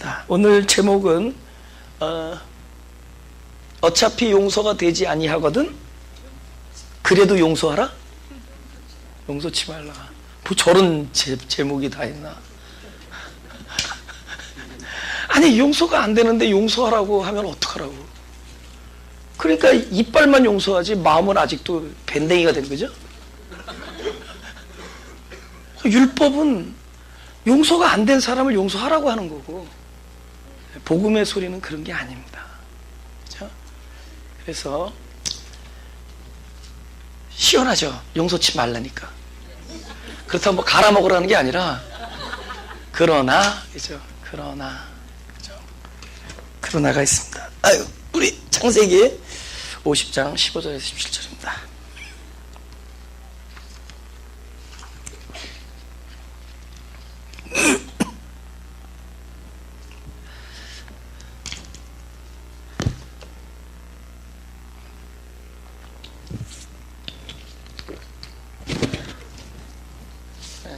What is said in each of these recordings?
하겠습니다. 오늘 제목은 어차피 용서가 되지 아니하거든 그래도 용서하라? 용서치 말라. 뭐 저런 제목이 다 있나? 아니 용서가 안 되는데 용서하라고 하면 어떡하라고? 그러니까 이빨만 용서하지 마음은 아직도 밴댕이가 된 거죠? 율법은 용서가 안 된 사람을 용서하라고 하는 거고 복음의 소리는 그런 게 아닙니다. 그렇죠? 그래서 시원하죠. 용서치 말라니까. 그렇다고 뭐 갈아먹으라는 게 아니라 그러나 그죠? 그러나가 있습니다. 아유, 우리 창세기 50장 15절에서 17절입니다.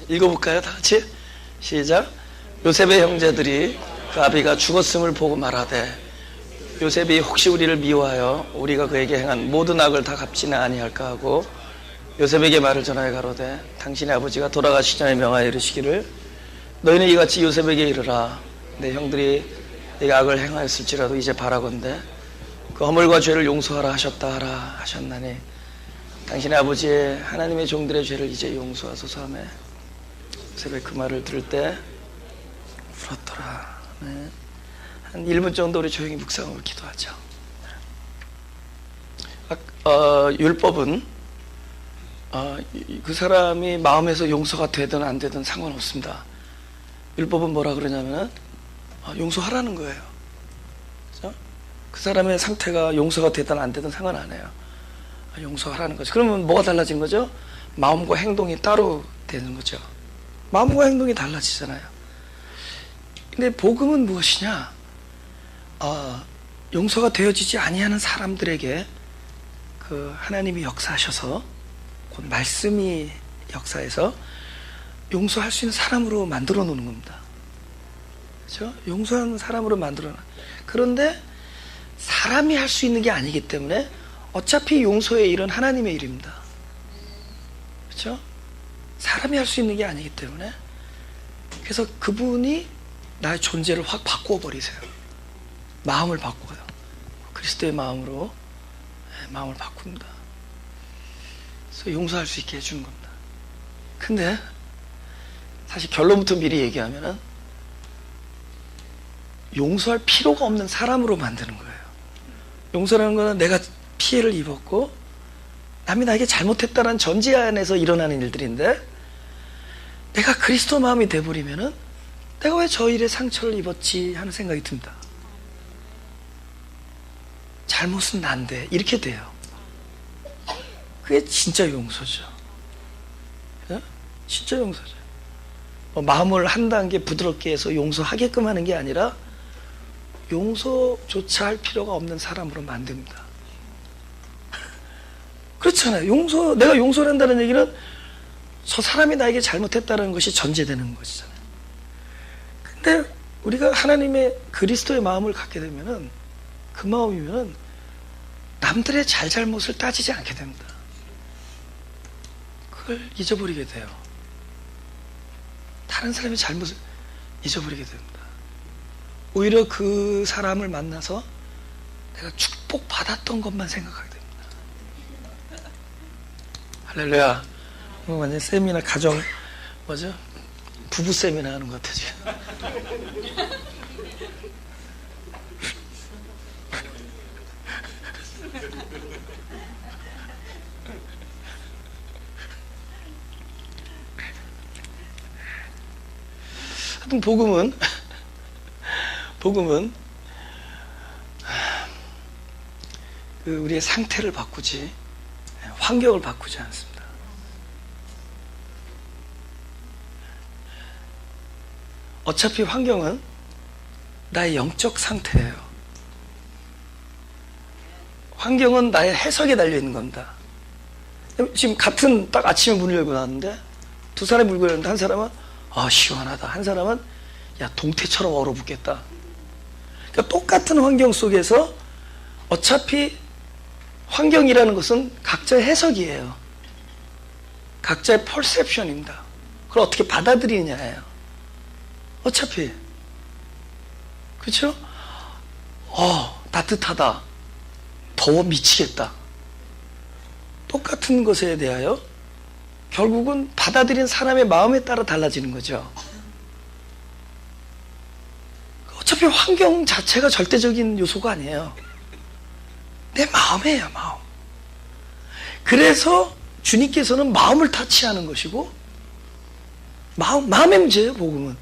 읽어볼까요? 다 같이? 시작. 요셉의 형제들이 그 아비가 죽었음을 보고 말하되 요셉이 혹시 우리를 미워하여 우리가 그에게 행한 모든 악을 다 갚지는 아니할까 하고 요셉에게 말을 전하여 가로되 당신의 아버지가 돌아가시기 전에 명하여 이르시기를 너희는 이같이 요셉에게 이르라 내 형들이 네가 악을 행하였을지라도 이제 바라건대 그 허물과 죄를 용서하라 하셨다 하라 하셨나니 당신의 아버지의 하나님의 종들의 죄를 이제 용서하소서 하며 요셉의 그 말을 들을 때 울었더라. 네. 한 1분 정도 우리 조용히 묵상하고 기도하죠. 율법은 그 사람이 마음에서 용서가 되든 안 되든 상관없습니다. 율법은 뭐라 그러냐면 용서하라는 거예요. 그렇죠? 그 사람의 상태가 용서가 되든 안 되든 상관 안 해요. 용서하라는 거죠. 그러면 뭐가 달라진 거죠? 마음과 행동이 따로 되는 거죠. 마음과 행동이 달라지잖아요. 근데 복음은 무엇이냐? 용서가 되어지지 아니하는 사람들에게 그 하나님이 역사하셔서 곧 말씀이 역사해서 용서할 수 있는 사람으로 만들어 놓는 겁니다. 그렇죠? 용서하는 사람으로 만들어 놔. 그런데 사람이 할 수 있는 게 아니기 때문에 어차피 용서의 일은 하나님의 일입니다. 그렇죠? 사람이 할 수 있는 게 아니기 때문에 그래서 그분이 나의 존재를 확 바꾸어 버리세요. 마음을 바꿔요. 그리스도의 마음으로 마음을 바꿉니다. 그래서 용서할 수 있게 해주는 겁니다. 근데 사실 결론부터 미리 얘기하면은 용서할 필요가 없는 사람으로 만드는 거예요. 용서라는 거는 내가 피해를 입었고 남이 나에게 잘못했다는 전제 안에서 일어나는 일들인데 내가 그리스도 마음이 돼버리면은 내가 왜 저 일에 상처를 입었지 하는 생각이 듭니다. 잘못은 난데 이렇게 돼요. 그게 진짜 용서죠. 네? 진짜 용서죠. 마음을 한 단계 부드럽게 해서 용서하게끔 하는 게 아니라 용서조차 할 필요가 없는 사람으로 만듭니다. 그렇잖아요. 내가 용서를 한다는 얘기는 저 사람이 나에게 잘못했다는 것이 전제되는 것이잖아요. 근데 우리가 하나님의 그리스도의 마음을 갖게 되면은 그 마음이면은 남들의 잘잘못을 따지지 않게 됩니다. 그걸 잊어버리게 돼요. 다른 사람의 잘못을 잊어버리게 됩니다. 오히려 그 사람을 만나서 내가 축복받았던 것만 생각하게 됩니다. 할렐루야. 완전 세미나 가정 뭐죠? 부부 세미나 하는 것 같아 지금. 하여튼 복음은 그 우리의 상태를 바꾸지 환경을 바꾸지 않습니다. 어차피 환경은 나의 영적 상태예요. 환경은 나의 해석에 달려있는 겁니다. 지금 같은 딱 아침에 문을 열고 나왔는데 두 사람이 물고 열었는데 한 사람은 시원하다, 한 사람은 야, 동태처럼 얼어붙겠다. 그러니까 똑같은 환경 속에서 어차피 환경이라는 것은 각자의 해석이에요. 각자의 퍼셉션입니다. 그걸 어떻게 받아들이느냐예요. 어차피. 그렇죠? 따뜻하다. 더워 미치겠다. 똑같은 것에 대하여 결국은 받아들인 사람의 마음에 따라 달라지는 거죠. 어차피 환경 자체가 절대적인 요소가 아니에요. 내 마음이에요, 마음. 그래서 주님께서는 마음을 타치하는 것이고, 마음의 문제예요, 복음은.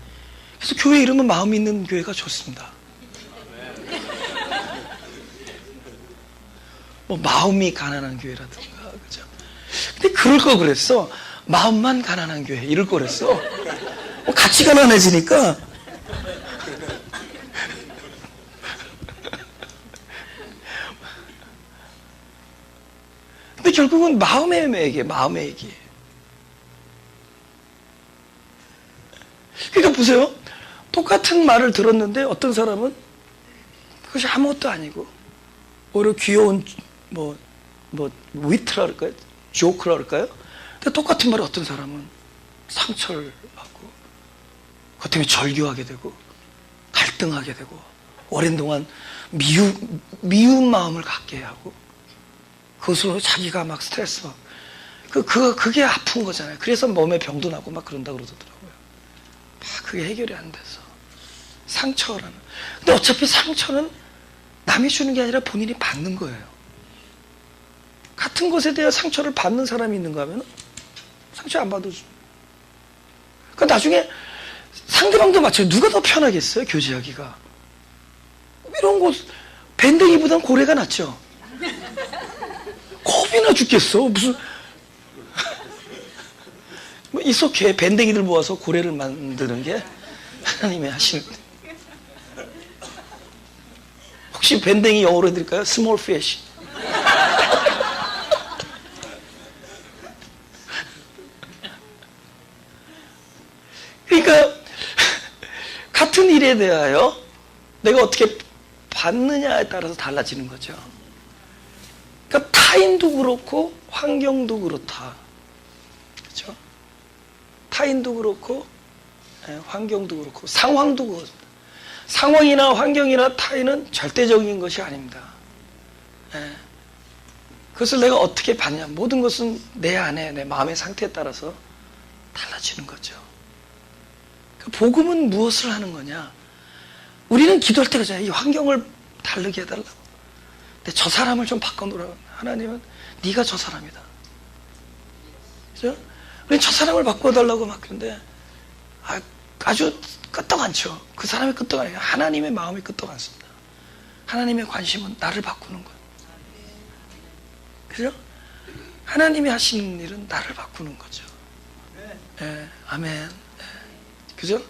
그래서 교회 이름은 마음이 있는 교회가 좋습니다. 뭐 마음이 가난한 교회라든가, 그죠? 근데 그럴 거 그랬어. 마음만 가난한 교회 이럴 거 그랬어. 같이 가난해지니까. 근데 결국은 마음의 얘기예요. 마음의 얘기. 그러니까 보세요. 똑같은 말을 들었는데 어떤 사람은 그것이 아무것도 아니고 오히려 귀여운 위트라 그럴까요? 조크라 그럴까요? 근데 똑같은 말을 어떤 사람은 상처를 받고 그것 때문에 절규하게 되고 갈등하게 되고 오랜 동안 미운 마음을 갖게 하고 그것으로 자기가 막 스트레스 받고 그게 아픈 거잖아요. 그래서 몸에 병도 나고 막 그런다 그러더라고요. 그게 해결이 안 돼서 상처라는. 근데 어차피 상처는 남이 주는 게 아니라 본인이 받는 거예요. 같은 것에 대해 상처를 받는 사람이 있는가 하면 상처 안 받아줘. 그러니까 나중에 상대방도 마찬가지로 누가 더 편하겠어요? 교제하기가. 이런 거 밴댕이보단 고래가 낫죠. 겁이나 죽겠어. 무슨 이렇게 밴댕이들 모아서 고래를 만드는 게 하나님의 하시는. 혹시 밴댕이 영어로 해드릴까요? Small fish. 그러니까 같은 일에 대하여 내가 어떻게 받느냐에 따라서 달라지는 거죠. 그러니까 타인도 그렇고 환경도 그렇다. 그렇죠? 타인도 그렇고 환경도 그렇고 상황도 그렇습니다. 상황이나 환경이나 타인은 절대적인 것이 아닙니다. 그것을 내가 어떻게 받냐. 모든 것은 내 안에 내 마음의 상태에 따라서 달라지는 거죠. 복음은 무엇을 하는 거냐. 우리는 기도할 때 그러잖아요. 이 환경을 다르게 해달라고. 근데 저 사람을 좀 바꿔놓으라고. 하나님은 네가 저 사람이다. 그죠? 우리는 저 사람을 바꿔달라고 막 그런데 아주 끄떡안죠. 그 사람의 끄떡 아니에요. 하나님의 마음이 끄떡안습니다. 하나님의 관심은 나를 바꾸는 거예요. 그죠? 하나님이 하시는 일은 나를 바꾸는 거죠. 아멘. 그죠?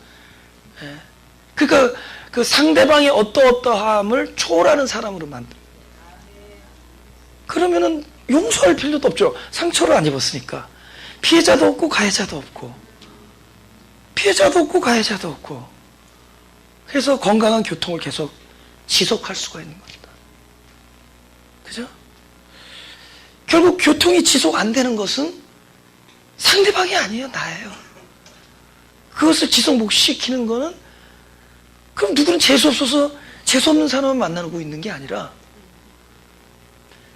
그러니까 그 상대방의 어떠어떠함을 초월하는 사람으로 만듭니다. 그러면은 용서할 필요도 없죠. 상처를 안 입었으니까. 피해자도 없고 가해자도 없고. 피해자도 없고 가해자도 없고. 그래서 건강한 교통을 계속 지속할 수가 있는 겁니다. 그죠? 결국 교통이 지속 안 되는 것은 상대방이 아니에요. 나예요. 그것을 지속 못 시키는 거는 그럼 누구는 재수없어서 재수없는 사람을 만나고 있는 게 아니라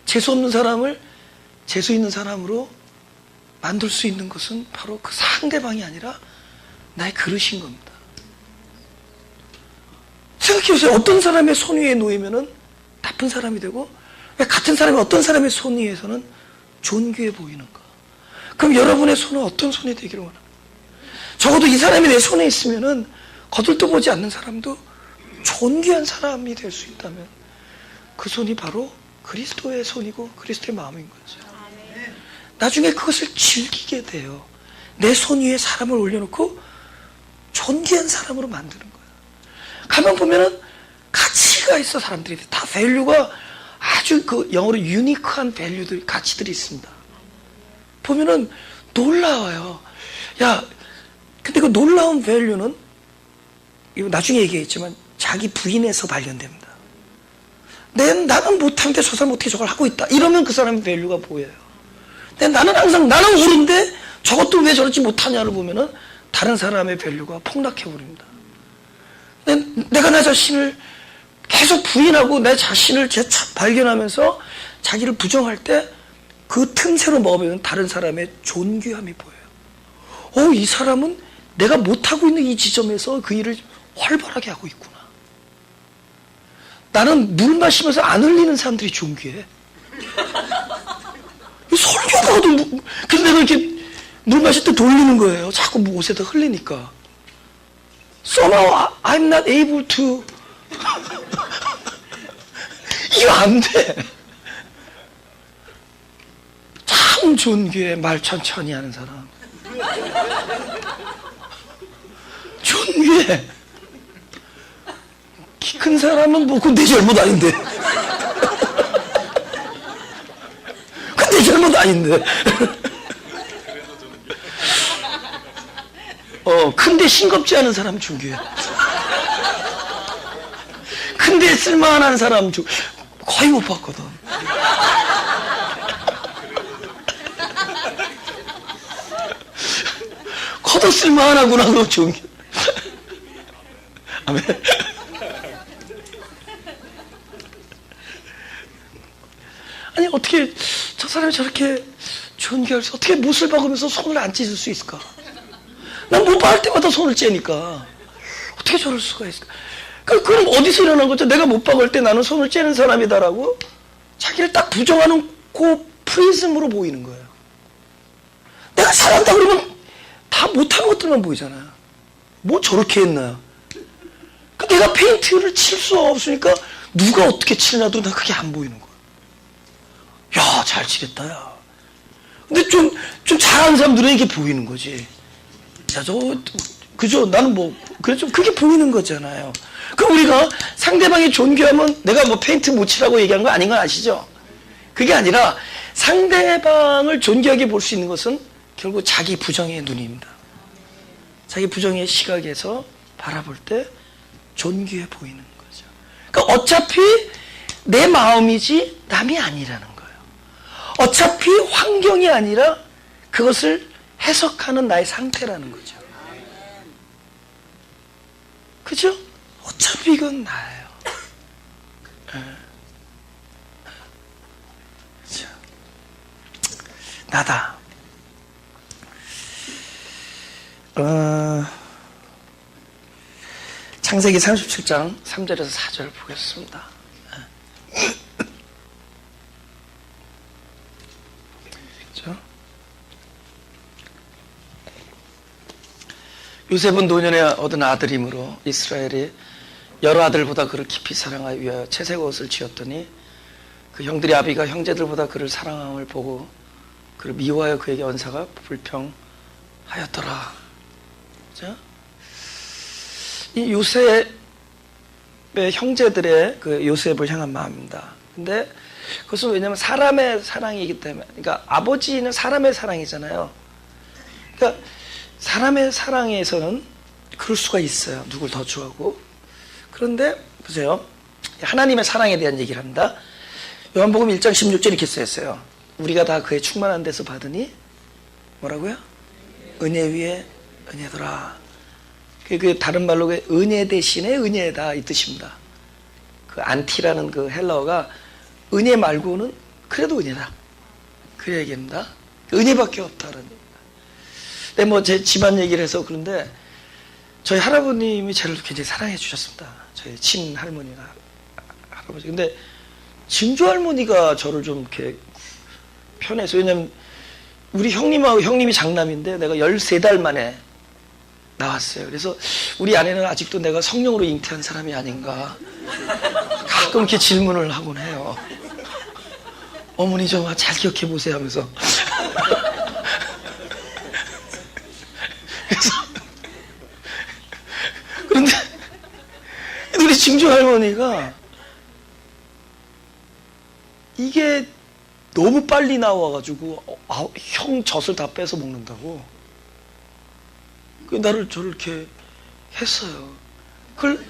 재수없는 사람을 재수 있는 사람으로 만들 수 있는 것은 바로 그 상대방이 아니라 나의 그릇인 겁니다. 생각해보세요. 어떤 사람의 손 위에 놓이면은 나쁜 사람이 되고 왜 같은 사람이 어떤 사람의 손 위에서는 존귀해 보이는가? 그럼 여러분의 손은 어떤 손이 되기를 원합니다. 적어도 이 사람이 내 손에 있으면은 거들떠보지 않는 사람도 존귀한 사람이 될 수 있다면 그 손이 바로 그리스도의 손이고 그리스도의 마음인 거죠. 나중에 그것을 즐기게 돼요. 내 손 위에 사람을 올려놓고 존귀한 사람으로 만드는 거예요. 가만 보면은 가치가 있어. 사람들이 다 밸류가 아주 그 영어로 유니크한 밸류들, 가치들이 있습니다. 보면은 놀라워요. 야, 근데 그 놀라운 밸류는 이거 나중에 얘기했지만 자기 부인에서 발견됩니다. 나는 못하는데 저 사람 어떻게 저걸 하고 있다. 이러면 그 사람의 밸류가 보여요. 근데 나는 항상 나는 옳은데 저것도 왜 저렇게 못하냐를 보면은 다른 사람의 밸류가 폭락해버립니다. 내가 나 자신을 계속 부인하고 내 자신을 발견하면서 자기를 부정할 때 그 틈새로 먹으면 다른 사람의 존귀함이 보여요. 이 사람은 내가 못하고 있는 이 지점에서 그 일을 활발하게 하고 있구나. 나는 물 마시면서 안 흘리는 사람들이 존귀해. 설교가 하도 그래서 내가 이렇게 물 마실 때 돌리는 거예요. 자꾸 옷에다 흘리니까. Somehow I'm not able to. 이거 안 돼. 참 존귀해. 말 천천히 하는 사람. 존귀해. 키 큰 사람은 뭐, 그건 내 잘못 아닌데. 그건 내 잘못 아닌데. 큰데 싱겁지 않은 사람 존귀해. 큰데 쓸만한 사람 거의 못 봤거든. 커도 쓸만하구나, 너 존귀해. 아멘. 아니, 어떻게 저 사람이 저렇게 존귀할 수, 어떻게 못을 박으면서 손을 안 찢을 수 있을까? 난 못 박을 때마다 손을 째니까. 어떻게 저럴 수가 있을까? 그럼 어디서 일어난 거죠? 내가 못 박을 때 나는 손을 째는 사람이다라고 자기를 딱 부정하는 그 프리즘으로 보이는 거예요. 내가 잘한다 그러면 다 못하는 것들만 보이잖아요. 뭐 저렇게 했나? 내가 페인트를 칠 수 없으니까 누가 어떻게 치느냐도 나 그게 안 보이는 거야. 야, 잘 치겠다, 야. 근데 좀 잘하는 사람들은 이게 보이는 거지. 야, 그죠? 나는 그래, 좀 그게 보이는 거잖아요. 그럼 우리가 상대방이 존귀하면 내가 뭐 페인트 못 치라고 얘기한 거 아닌 건 아시죠? 그게 아니라 상대방을 존귀하게 볼 수 있는 것은 결국 자기 부정의 눈입니다. 자기 부정의 시각에서 바라볼 때 존귀해 보이는 거죠. 그러니까 어차피 내 마음이지 남이 아니라는 거예요. 어차피 환경이 아니라 그것을 해석하는 나의 상태라는 거죠. 그죠? 어차피 이건 나예요. 그죠? 나다. 창세기 37장 3절에서 4절 보겠습니다. 그죠? 요셉은 노년에 얻은 아들이므로 이스라엘이 여러 아들보다 그를 깊이 사랑하여 위하여 채색 옷을 지었더니 그 형들이 아비가 형제들보다 그를 사랑함을 보고 그를 미워하여 그에게 언사가 불평하였더라. 그죠? 이 요셉의 형제들의 그 요셉을 향한 마음입니다. 근데 그것은 왜냐하면 사람의 사랑이기 때문에, 그러니까 아버지는 사람의 사랑이잖아요. 그러니까 사람의 사랑에서는 그럴 수가 있어요. 누굴 더 좋아하고. 그런데 보세요. 하나님의 사랑에 대한 얘기를 합니다. 요한복음 1장 16절 이렇게 써있어요. 우리가 다 그의 충만한 데서 받으니 뭐라고요? 은혜 위에 은혜더라. 그 다른 말로 은혜 대신에 은혜다 이 뜻입니다. 그 안티라는 그 헬라어가 은혜 말고는 그래도 은혜다. 그 얘기입니다. 은혜밖에 없다는 얘기입니다. 근데 뭐 제 집안 얘기를 해서 그런데 저희 할아버님이 저를 굉장히 사랑해 주셨습니다. 저희 친할머니나 할아버지. 근데 증조 할머니가 저를 좀 이렇게 편해서, 왜냐면 우리 형님하고 형님이 장남인데 내가 13달 만에 나왔어요. 그래서 우리 아내는 아직도 내가 성령으로 잉태한 사람이 아닌가 가끔 이렇게 질문을 하곤 해요. 어머니 좀 잘 기억해 보세요 하면서. 그런데 우리 증조 할머니가 이게 너무 빨리 나와가지고 형 젖을 다 뺏어 먹는다고 나를 저를 이렇게 했어요. 그걸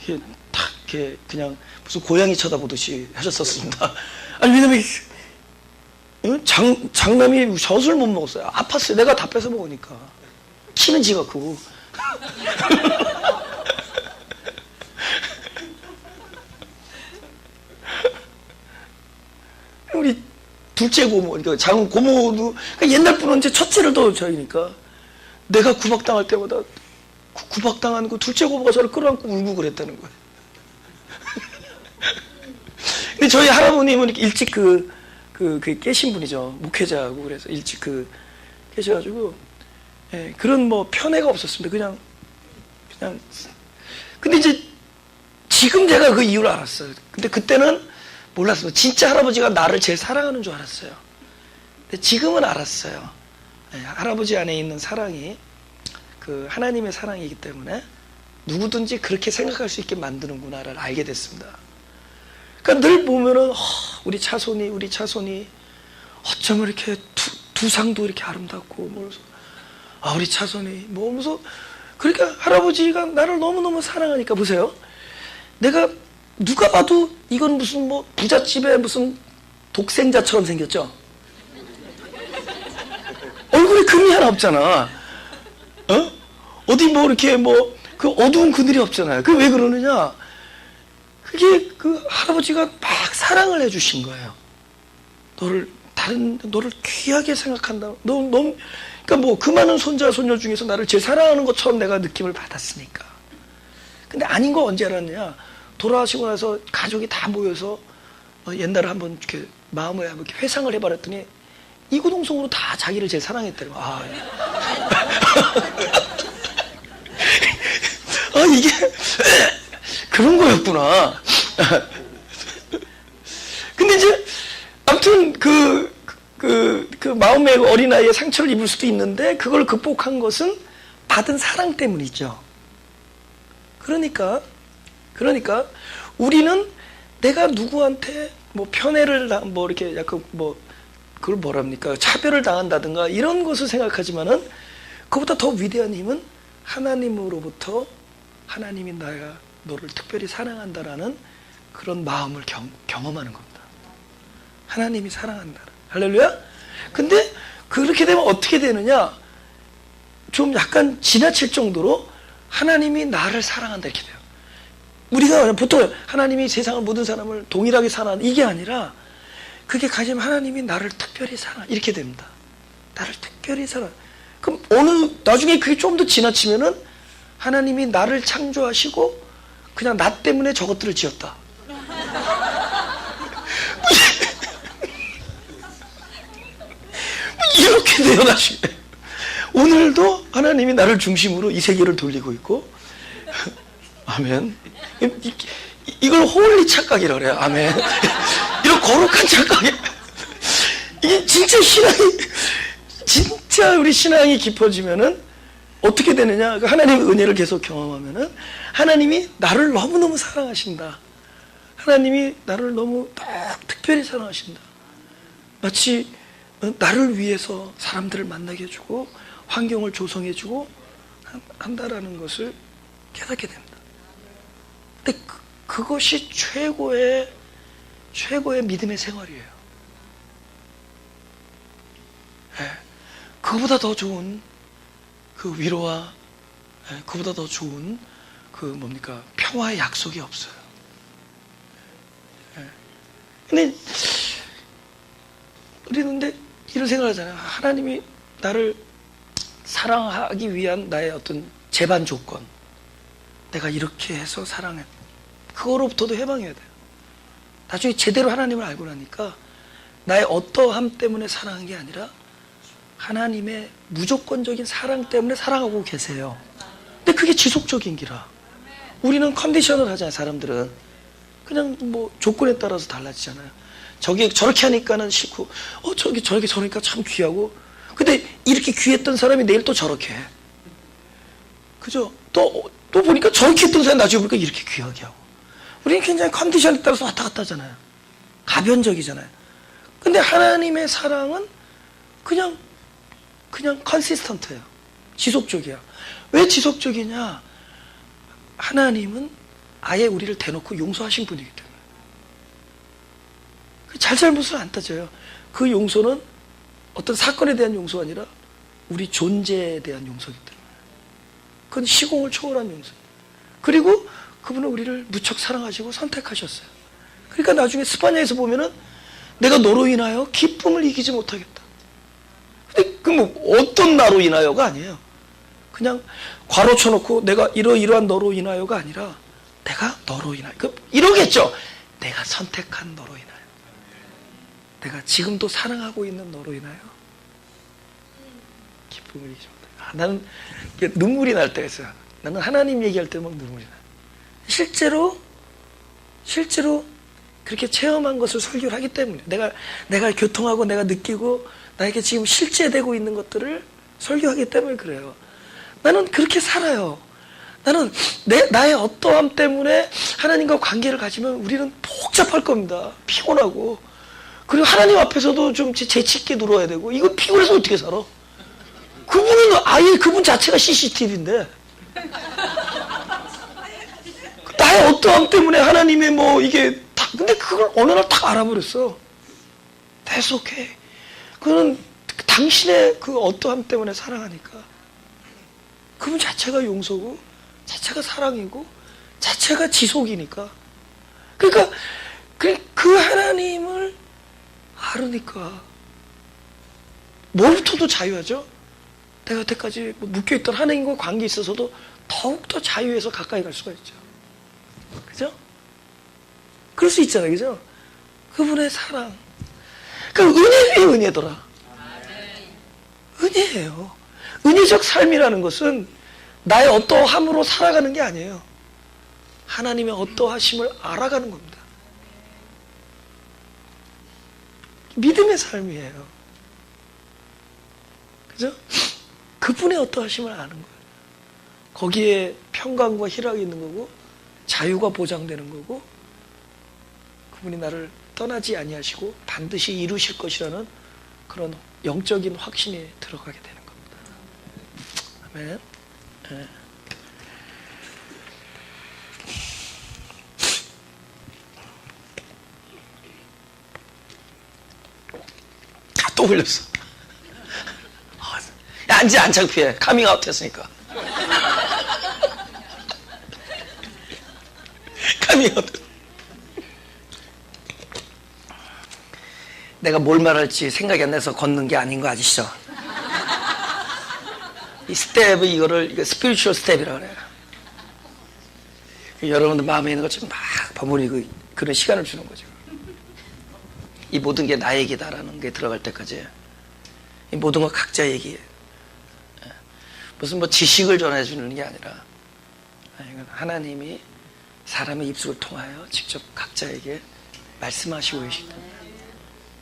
이렇게 탁 이렇게 그냥 무슨 고양이 쳐다보듯이 하셨었습니다. 아니 왜냐면 장남이 젖을 못 먹었어요. 아팠어요. 내가 다 뺏어 먹으니까. 키는 지가 크고. 우리 둘째 고모, 그러니까 장은 고모도 그러니까 옛날 분은 이제 첫째를 더 저희니까 내가 구박당할 때마다 구박당하는 그 둘째 고모가 저를 끌어안고 울고 그랬다는 거예요. 근데 저희 할아버님은 일찍 깨신 분이죠. 목회자고 그래서 일찍 깨셔가지고 예, 그런 뭐 편애가 없었습니다. 그냥 근데 이제 지금 제가 그 이유를 알았어요. 근데 그때는 몰랐어요. 진짜 할아버지가 나를 제일 사랑하는 줄 알았어요. 근데 지금은 알았어요. 예, 할아버지 안에 있는 사랑이 그 하나님의 사랑이기 때문에 누구든지 그렇게 생각할 수 있게 만드는구나를 알게 됐습니다. 그러니까 늘 보면은 우리 차손이 어쩌면 이렇게 두상도 이렇게 아름답고 뭐 우리 차손이 뭐 하면서 그러니까 할아버지가 나를 너무너무 사랑하니까 보세요. 내가 누가 봐도 이건 무슨 뭐 부잣집의 무슨 독생자처럼 생겼죠. 얼굴에 금이 하나 없잖아. 어디 뭐 이렇게 뭐 그 어두운 그늘이 없잖아요. 그 왜 그러느냐? 그게 그 할아버지가 막 사랑을 해주신 거예요. 너를 귀하게 생각한다. 그러니까 뭐 그 많은 손자 손녀 중에서 나를 제일 사랑하는 것처럼 내가 느낌을 받았으니까. 근데 아닌 거 언제 알았냐? 돌아가시고 나서 가족이 다 모여서 옛날에 한번 이렇게 마음에 한번 이렇게 회상을 해버렸더니 이구동성으로 다 자기를 제일 사랑했다는 거. 이게 그런 거였구나. 근데 이제 아무튼 그 마음의 어린아이의 상처를 입을 수도 있는데 그걸 극복한 것은 받은 사랑 때문이죠. 그러니까 우리는 내가 누구한테 뭐 편애를 뭐 이렇게 약간 뭐 그걸 뭐랍니까? 차별을 당한다든가 이런 것을 생각하지만은 그보다 더 위대한 힘은 하나님으로부터 하나님이 너를 특별히 사랑한다라는 그런 마음을 경험하는 겁니다. 하나님이 사랑한다. 할렐루야? 근데 그렇게 되면 어떻게 되느냐? 좀 약간 지나칠 정도로 하나님이 나를 사랑한다 이렇게 돼요. 우리가 보통 하나님이 세상을 모든 사람을 동일하게 사랑한다 이게 아니라 그게 가지면 하나님이 나를 특별히 사랑 이렇게 됩니다. 나를 특별히 사랑. 그럼 나중에 그게 좀 더 지나치면은 하나님이 나를 창조하시고 그냥 나 때문에 저것들을 지었다. 이렇게 돼요 나중에. 오늘도 하나님이 나를 중심으로 이 세계를 돌리고 있고 아멘. 이걸 홀리 착각이라고 그래요. 아멘. 이런 거룩한 착각이 이게 진짜 진짜 우리 신앙이 깊어지면은 어떻게 되느냐? 하나님의 은혜를 계속 경험하면은 하나님이 나를 너무너무 사랑하신다. 하나님이 나를 너무 특별히 사랑하신다. 마치 나를 위해서 사람들을 만나게 해주고 환경을 조성해주고 한다라는 것을 깨닫게 됩니다. 근데 그것이 최고의 믿음의 생활이에요. 네. 그거보다 더 좋은 그 위로와 그보다 더 좋은 그 뭡니까 평화의 약속이 없어요. 근데 우리는 이런 생각을 하잖아요. 하나님이 나를 사랑하기 위한 나의 어떤 제반 조건, 내가 이렇게 해서 사랑해. 그거로부터도 해방해야 돼요. 나중에 제대로 하나님을 알고 나니까 나의 어떠함 때문에 사랑한 게 아니라 하나님의 무조건적인 사랑 때문에 사랑하고 계세요. 근데 그게 지속적인 기라. 우리는 컨디션을 하잖아요. 사람들은 그냥 뭐 조건에 따라서 달라지잖아요. 저렇게 하니까는 싫고 저렇게 저러니까 참 귀하고 근데 이렇게 귀했던 사람이 내일 또 저렇게 해. 그죠? 또 보니까 저렇게 했던 사람이 나중에 보니까 이렇게 귀하게 하고 우리는 굉장히 컨디션에 따라서 왔다 갔다 하잖아요. 가변적이잖아요. 근데 하나님의 사랑은 그냥 컨시스턴트예요. 지속적이야. 왜 지속적이냐? 하나님은 아예 우리를 대놓고 용서하신 분이기 때문에 잘잘못을 안 따져요. 그 용서는 어떤 사건에 대한 용서가 아니라 우리 존재에 대한 용서이기 때문에 그건 시공을 초월한 용서. 그리고 그분은 우리를 무척 사랑하시고 선택하셨어요. 그러니까 나중에 스파냐에서 보면은 내가 너로 인하여 기쁨을 이기지 못하겠다. 근데 그 뭐 어떤 나로 인하여가 아니에요. 그냥 괄호 쳐놓고 내가 이러이러한 너로 인하여가 아니라 내가 너로 인하여. 이러겠죠. 내가 선택한 너로 인하여. 내가 지금도 사랑하고 있는 너로 인하여 기쁨을 이기지 못하겠다. 나는 눈물이 날 때가 있어요. 나는 하나님 얘기할 때 막 눈물이 나요. 실제로 그렇게 체험한 것을 설교를 하기 때문에 내가 교통하고 내가 느끼고 나에게 지금 실제되고 있는 것들을 설교하기 때문에 그래요. 나는 그렇게 살아요. 나는 나의 어떠함 때문에 하나님과 관계를 가지면 우리는 복잡할 겁니다. 피곤하고. 그리고 하나님 앞에서도 좀 재치 있게 누워야 되고. 이거 피곤해서 어떻게 살아? 그분은 아예 그분 자체가 CCTV인데. 나의 어떠함 때문에 하나님의 뭐 이게 다, 근데 그걸 어느 날 다 알아버렸어. That's okay. 그는 당신의 그 어떠함 때문에 사랑하니까. 그분 자체가 용서고, 자체가 사랑이고, 자체가 지속이니까. 그러니까 그 하나님을 알으니까 뭐부터도 자유하죠? 내가 여태까지 묶여있던 하나님과 관계에 있어서도 더욱더 자유해서 가까이 갈 수가 있죠. 그죠? 그럴 수 있잖아요. 그죠? 그분의 사랑. 그 은혜 위에 은혜더라. 은혜예요. 은혜적 삶이라는 것은 나의 어떠함으로 살아가는 게 아니에요. 하나님의 어떠하심을 알아가는 겁니다. 믿음의 삶이에요. 그죠? 그분의 어떠하심을 아는 거예요. 거기에 평강과 희락이 있는 거고 자유가 보장되는 거고 그분이 나를 떠나지 아니하시고 반드시 이루실 것이라는 그런 영적인 확신이 들어가게 되는 겁니다. 아멘. 네. 또 흘렸어. 야, 이제 안 창피해. 카밍아웃 했으니까. 카밍아웃. 내가 뭘 말할지 생각이 안 나서 걷는 게 아닌 거 아시죠? 이 스텝, 이거 스피리추얼 스텝이라고 그래요. 여러분들 마음에 있는 것처럼 막 버무리고 그런 시간을 주는 거죠. 이 모든 게 나 얘기다라는 게 들어갈 때까지 이 모든 거 각자 얘기예요. 무슨 뭐 지식을 전해주는 게 아니라 하나님이 사람의 입술을 통하여 직접 각자에게 말씀하시고 계시다.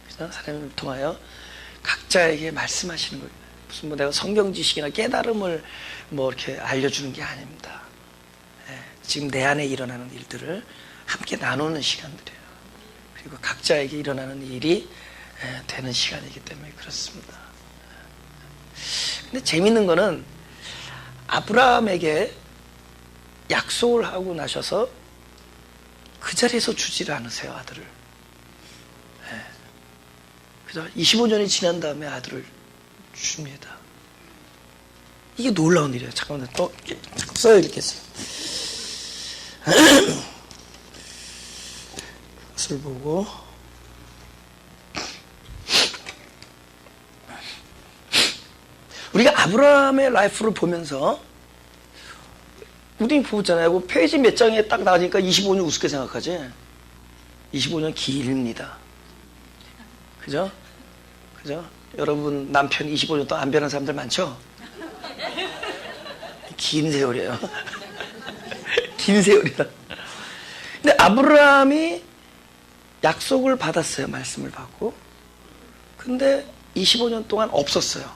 그래서 사람을 통하여 각자에게 말씀하시는 거예요. 무슨 뭐 내가 성경 지식이나 깨달음을 뭐 이렇게 알려주는 게 아닙니다. 지금 내 안에 일어나는 일들을 함께 나누는 시간들이에요. 그리고 각자에게 일어나는 일이 되는 시간이기 때문에 그렇습니다. 근데 재밌는 거는 아브라함에게 약속을 하고 나셔서 그 자리에서 주지를 않으세요, 아들을. 그래서 25년이 지난 다음에 아들을 줍니다. 이게 놀라운 일이에요. 잠깐만, 또 써야겠어요. 것을 보고 우리가 아브라함의 라이프를 보면서 우리 보잖아요. 그 페이지 몇 장에 딱 나가니까 25년 우습게 생각하지. 25년 길입니다. 그죠? 그죠? 여러분 남편 25년 동안 안 변한 사람들 많죠? 긴 세월이에요. 긴 세월이다. 근데 아브라함이 약속을 받았어요. 말씀을 받고. 근데 25년 동안 없었어요.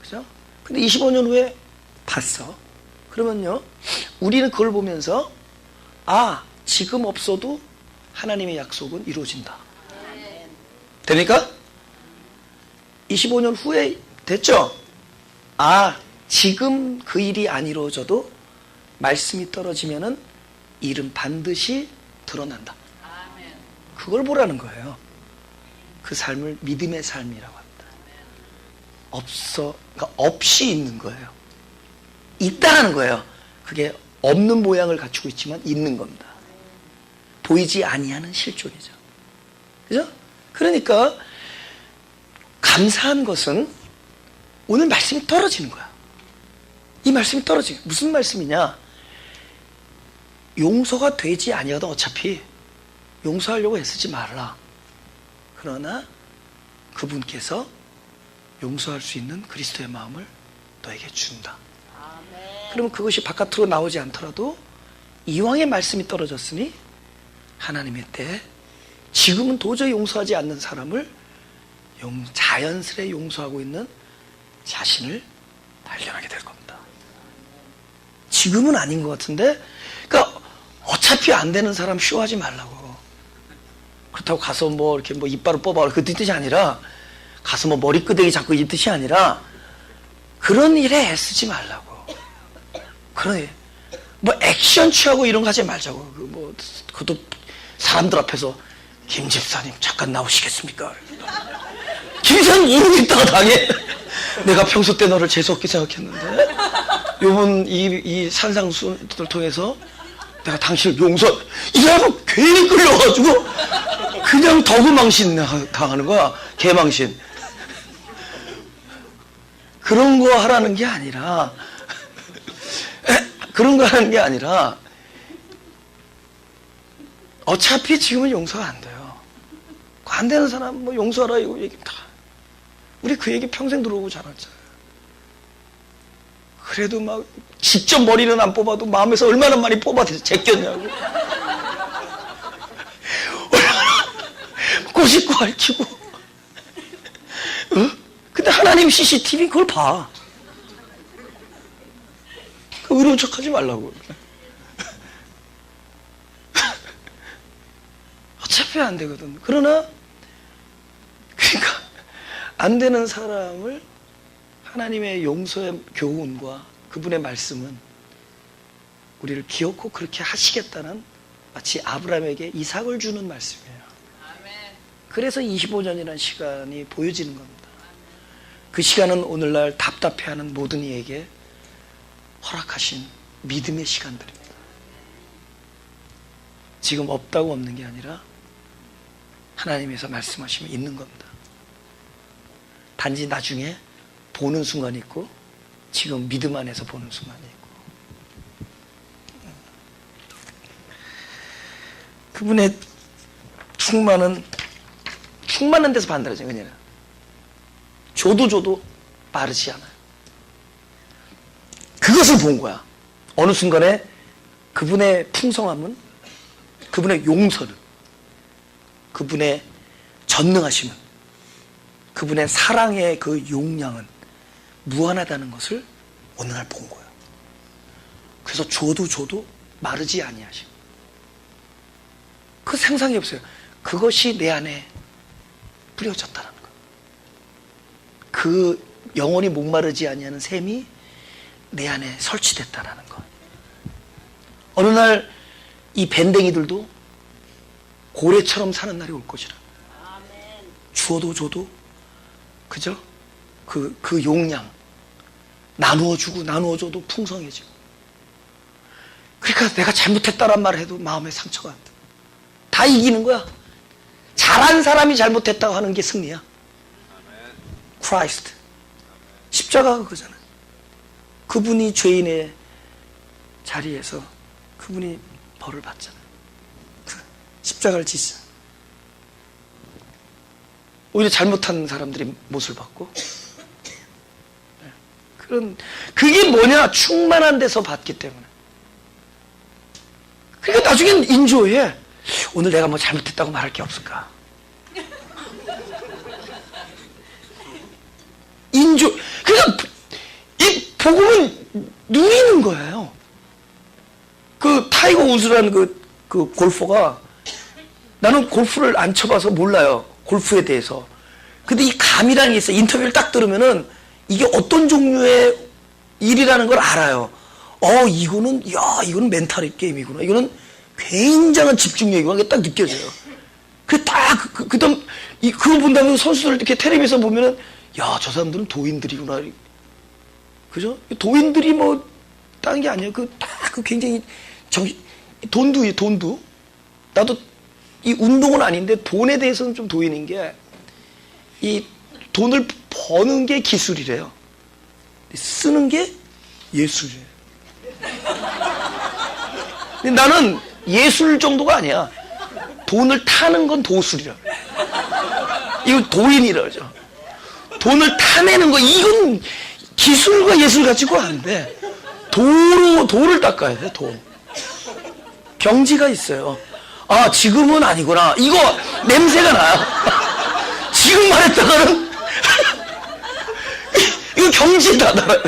그죠? 근데 25년 후에 봤어. 그러면요, 우리는 그걸 보면서 지금 없어도 하나님의 약속은 이루어진다. 됩니까? 25년 후에 됐죠? 지금 그 일이 안 이루어져도 말씀이 떨어지면은 일은 반드시 드러난다. 그걸 보라는 거예요. 그 삶을 믿음의 삶이라고 합니다. 그러니까 없이 있는 거예요. 있다라는 거예요. 그게 없는 모양을 갖추고 있지만 있는 겁니다. 보이지 아니하는 실존이죠. 그죠? 그러니까 감사한 것은 오늘 말씀이 떨어지는 거야. 이 말씀이 떨어지는 거야. 무슨 말씀이냐? 용서가 되지 아니하든 어차피 용서하려고 애쓰지 말라. 그러나 그분께서 용서할 수 있는 그리스도의 마음을 너에게 준다. 그러면 그것이 바깥으로 나오지 않더라도 이왕의 말씀이 떨어졌으니 하나님의 때에 지금은 도저히 용서하지 않는 사람을 자연스레 용서하고 있는 자신을 발견하게 될 겁니다. 지금은 아닌 것 같은데, 그러니까 어차피 안 되는 사람 쇼하지 말라고. 그렇다고 가서 뭐 이렇게 뭐 이빨을 뽑아 그 뜻이 아니라, 가서 뭐 머리끄댕이 잡고 이 뜻이 아니라, 그런 일에 애쓰지 말라고. 그러니 뭐 액션 취하고 이런 거 하지 말자고. 그것도 사람들 앞에서 김 집사님 잠깐 나오시겠습니까? 김 집사님 이러고 있다가 당해. 내가 평소 때 너를 재수없게 생각했는데 요번 이 산상수를 통해서 내가 당신을 이러고 괜히 끌려가지고 그냥 덕우망신 당하는 거야. 개망신. 그런 거 하라는 게 아니라 어차피 지금은 용서가 안 돼요. 안 되는 사람 뭐 용서하라 이거 얘기 다 우리 그 얘기 평생 들어오고 자랐잖아요. 그래도 막 직접 머리는 안 뽑아도 마음에서 얼마나 많이 뽑아서 제꼈냐고. 얼마나 꼬집고 앓히고. 근데 하나님 CCTV 그걸 봐. 의로운 척 하지 말라고. 어차피 안 되거든. 그러니까 안 되는 사람을 하나님의 용서의 교훈과 그분의 말씀은 우리를 기어코 그렇게 하시겠다는 마치 아브라함에게 이삭을 주는 말씀이에요. 그래서 25년이라는 시간이 보여지는 겁니다. 그 시간은 오늘날 답답해하는 모든 이에게 허락하신 믿음의 시간들입니다. 지금 없다고 없는 게 아니라 하나님께서 말씀하시면 있는 겁니다. 단지 나중에 보는 순간이 있고 지금 믿음 안에서 보는 순간이 있고 그분의 충만한 데서 반달하죠. 그냥 줘도 마르지 않아요. 그것을 본 거야. 어느 순간에 그분의 풍성함은, 그분의 용서는, 그분의 전능하심은, 그분의 사랑의 그 용량은 무한하다는 것을 어느 날 본 거예요. 그래서 줘도 마르지 아니하시고. 그 상상이 없어요. 그것이 내 안에 뿌려졌다는 거. 그 영원히 목마르지 아니하는 샘이 내 안에 설치됐다는 거. 어느 날 이 밴댕이들도 고래처럼 사는 날이 올 것이라. 줘도 그죠? 그 용량 나누어줘도 풍성해지고. 그러니까 내가 잘못했다란 말을 해도 마음에 상처가 안 돼. 다 이기는 거야. 잘한 사람이 잘못했다고 하는 게 승리야. 크라이스트. 십자가가 그거잖아요. 그분이 죄인의 자리에서 그분이 벌을 받잖아요. 십자가를 지시잖아요. 오히려 잘못한 사람들이 못을 받고. 그게 뭐냐? 충만한 데서 받기 때문에. 그러니까 나중엔 인조해. 오늘 내가 뭐 잘못했다고 말할 게 없을까? 그러니까 이 복음은 누리는 거예요. 그 타이거 우즈라는 그 골퍼가, 나는 골프를 안 쳐봐서 몰라요. 골프에 대해서. 근데 이 감이라는 게 있어요. 인터뷰를 딱 들으면은 이게 어떤 종류의 일이라는 걸 알아요. 이거는 멘탈 게임이구나. 이거는 굉장한 집중력이구나. 이게 딱 느껴져요. 그다음 그거 본다면 선수들 이렇게 텔레비에서 보면은, 야, 저 사람들은 도인들이구나. 그죠? 도인들이 뭐, 다른 게 아니에요. 굉장히 돈도. 나도 이 운동은 아닌데 돈에 대해서는 좀 도인인 게, 이 돈을 버는 게 기술이래요. 쓰는 게 예술이에요. 근데 나는 예술 정도가 아니야. 돈을 타는 건 도술이라. 이거 도인이라 그러죠. 돈을 타내는 거, 이건 기술과 예술 가지고 안 돼. 도를 닦아야 돼, 도. 경지가 있어요. 아, 지금은 아니구나. 이거 냄새가 나요. 지금 말했다가는 이거 경지에 다다라요.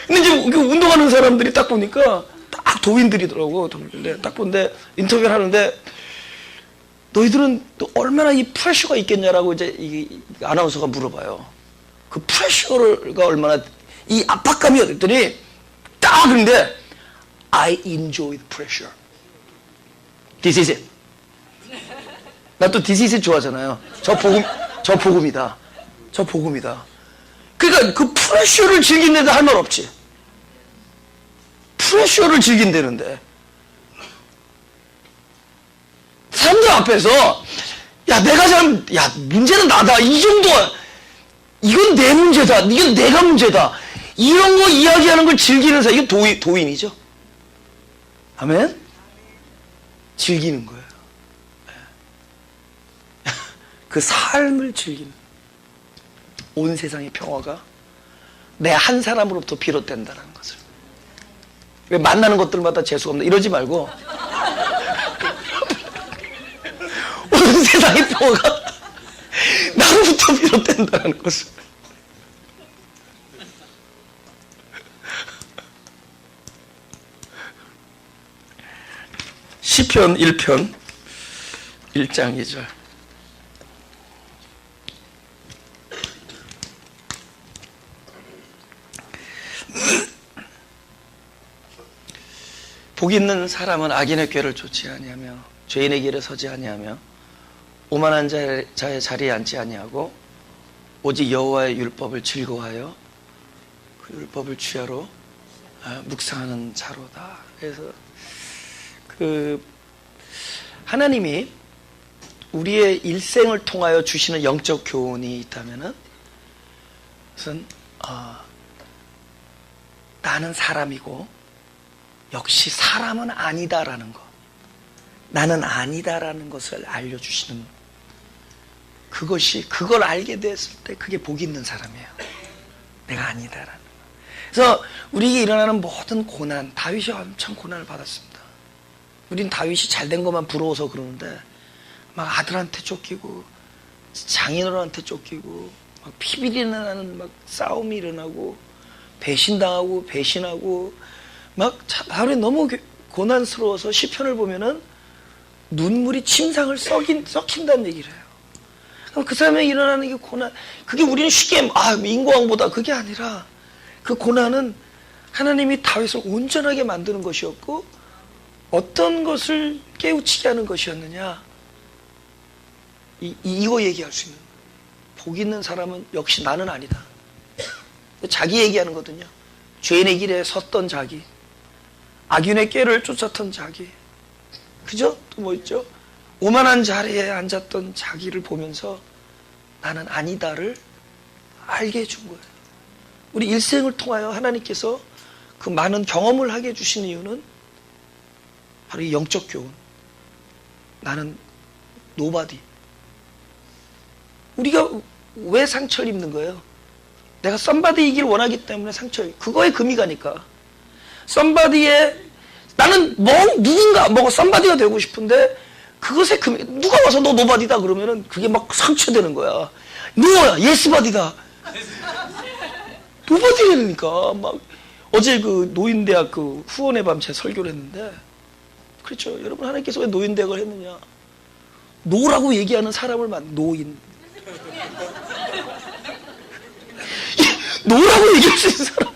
근데 이제 운동하는 사람들이 딱 보니까 딱 도인들이더라고. 딱 보는데 인터뷰를 하는데, 너희들은 또 얼마나 이 프레셔가 있겠냐라고 이제 이 아나운서가 물어봐요. 그 프레셔가 얼마나, 이 압박감이 어땠더니 딱 그런데, I enjoy the pressure. This is it. 나 또 This is it 좋아하잖아요. 저 복음이다. 저 복음이다. 그러니까 그 프레셔를 즐긴데도 할 말 없지. 프레셔를 즐긴다는데. 사람들 앞에서, 문제는 나다. 이 정도야. 이건 내 문제다. 이건 내가 문제다. 이런 거 이야기하는 걸 즐기는 사람, 이게 도인이죠. 아멘? 즐기는 거예요. 그 삶을 즐기는. 온 세상의 평화가 내 한 사람으로부터 비롯된다는 것을. 왜 만나는 것들마다 재수가 없나? 이러지 말고, 온 세상의 평화가 나로부터 비롯된다는 것을. 시편 1편 1장 2절. 복 있는 사람은 악인의 꾀를 쫓지 아니하며 죄인의 길에 서지 아니하며 오만한 자의 자리에 앉지 아니하고 오직 여호와의 율법을 즐거워하여 그 율법을 주야로 묵상하는 자로다. 그래서 하나님이 우리의 일생을 통하여 주시는 영적 교훈이 있다면은, 우선 나는 사람이고 역시 사람은 아니다라는 것, 나는 아니다라는 것을 알려주시는, 그걸 알게 됐을 때 그게 복 있는 사람이에요. 내가 아니다라는 것. 그래서 우리에게 일어나는 모든 고난, 다윗이 엄청 고난을 받았습니다. 우린 다윗이 잘된 것만 부러워서 그러는데, 막 아들한테 쫓기고 장인어른한테 쫓기고 막 피비린내 나는 막 싸움이 일어나고 배신당하고 배신하고 막 다윗이 너무 고난스러워서 시편을 보면은 눈물이 침상을 썩힌다는 얘기를 해요. 그럼 그 사람에게 일어나는 게 고난, 그게 우리는 쉽게 인고왕보다, 그게 아니라 그 고난은 하나님이 다윗을 온전하게 만드는 것이었고, 어떤 것을 깨우치게 하는 것이었느냐, 이거 얘기할 수 있는 거예요. 복 있는 사람은 역시 나는 아니다. 자기 얘기하는 거거든요. 죄인의 길에 섰던 자기, 악인의 꾀를 쫓았던 자기, 그죠? 또 뭐 있죠? 오만한 자리에 앉았던 자기를 보면서 나는 아니다를 알게 해준 거예요. 우리 일생을 통하여 하나님께서 그 많은 경험을 하게 해주신 이유는 바로 이 영적 교훈. 나는 노바디. 우리가 왜 상처를 입는 거예요? 내가 썸바디이길 원하기 때문에 그거에 금이 가니까. 나는 누군가 썸바디가 되고 싶은데, 그것에 누가 와서 너 노바디다 그러면은 그게 막 상처되는 거야. 너야 예스바디다. 노바디라니까. 막 어제 그 노인대학 후원의 밤 제 설교를 했는데, 그렇죠. 여러분, 하나님께서 왜 노인대학을 했느냐? 노라고 얘기하는 사람을 노인. 노라고 얘기할 수 있는 사람.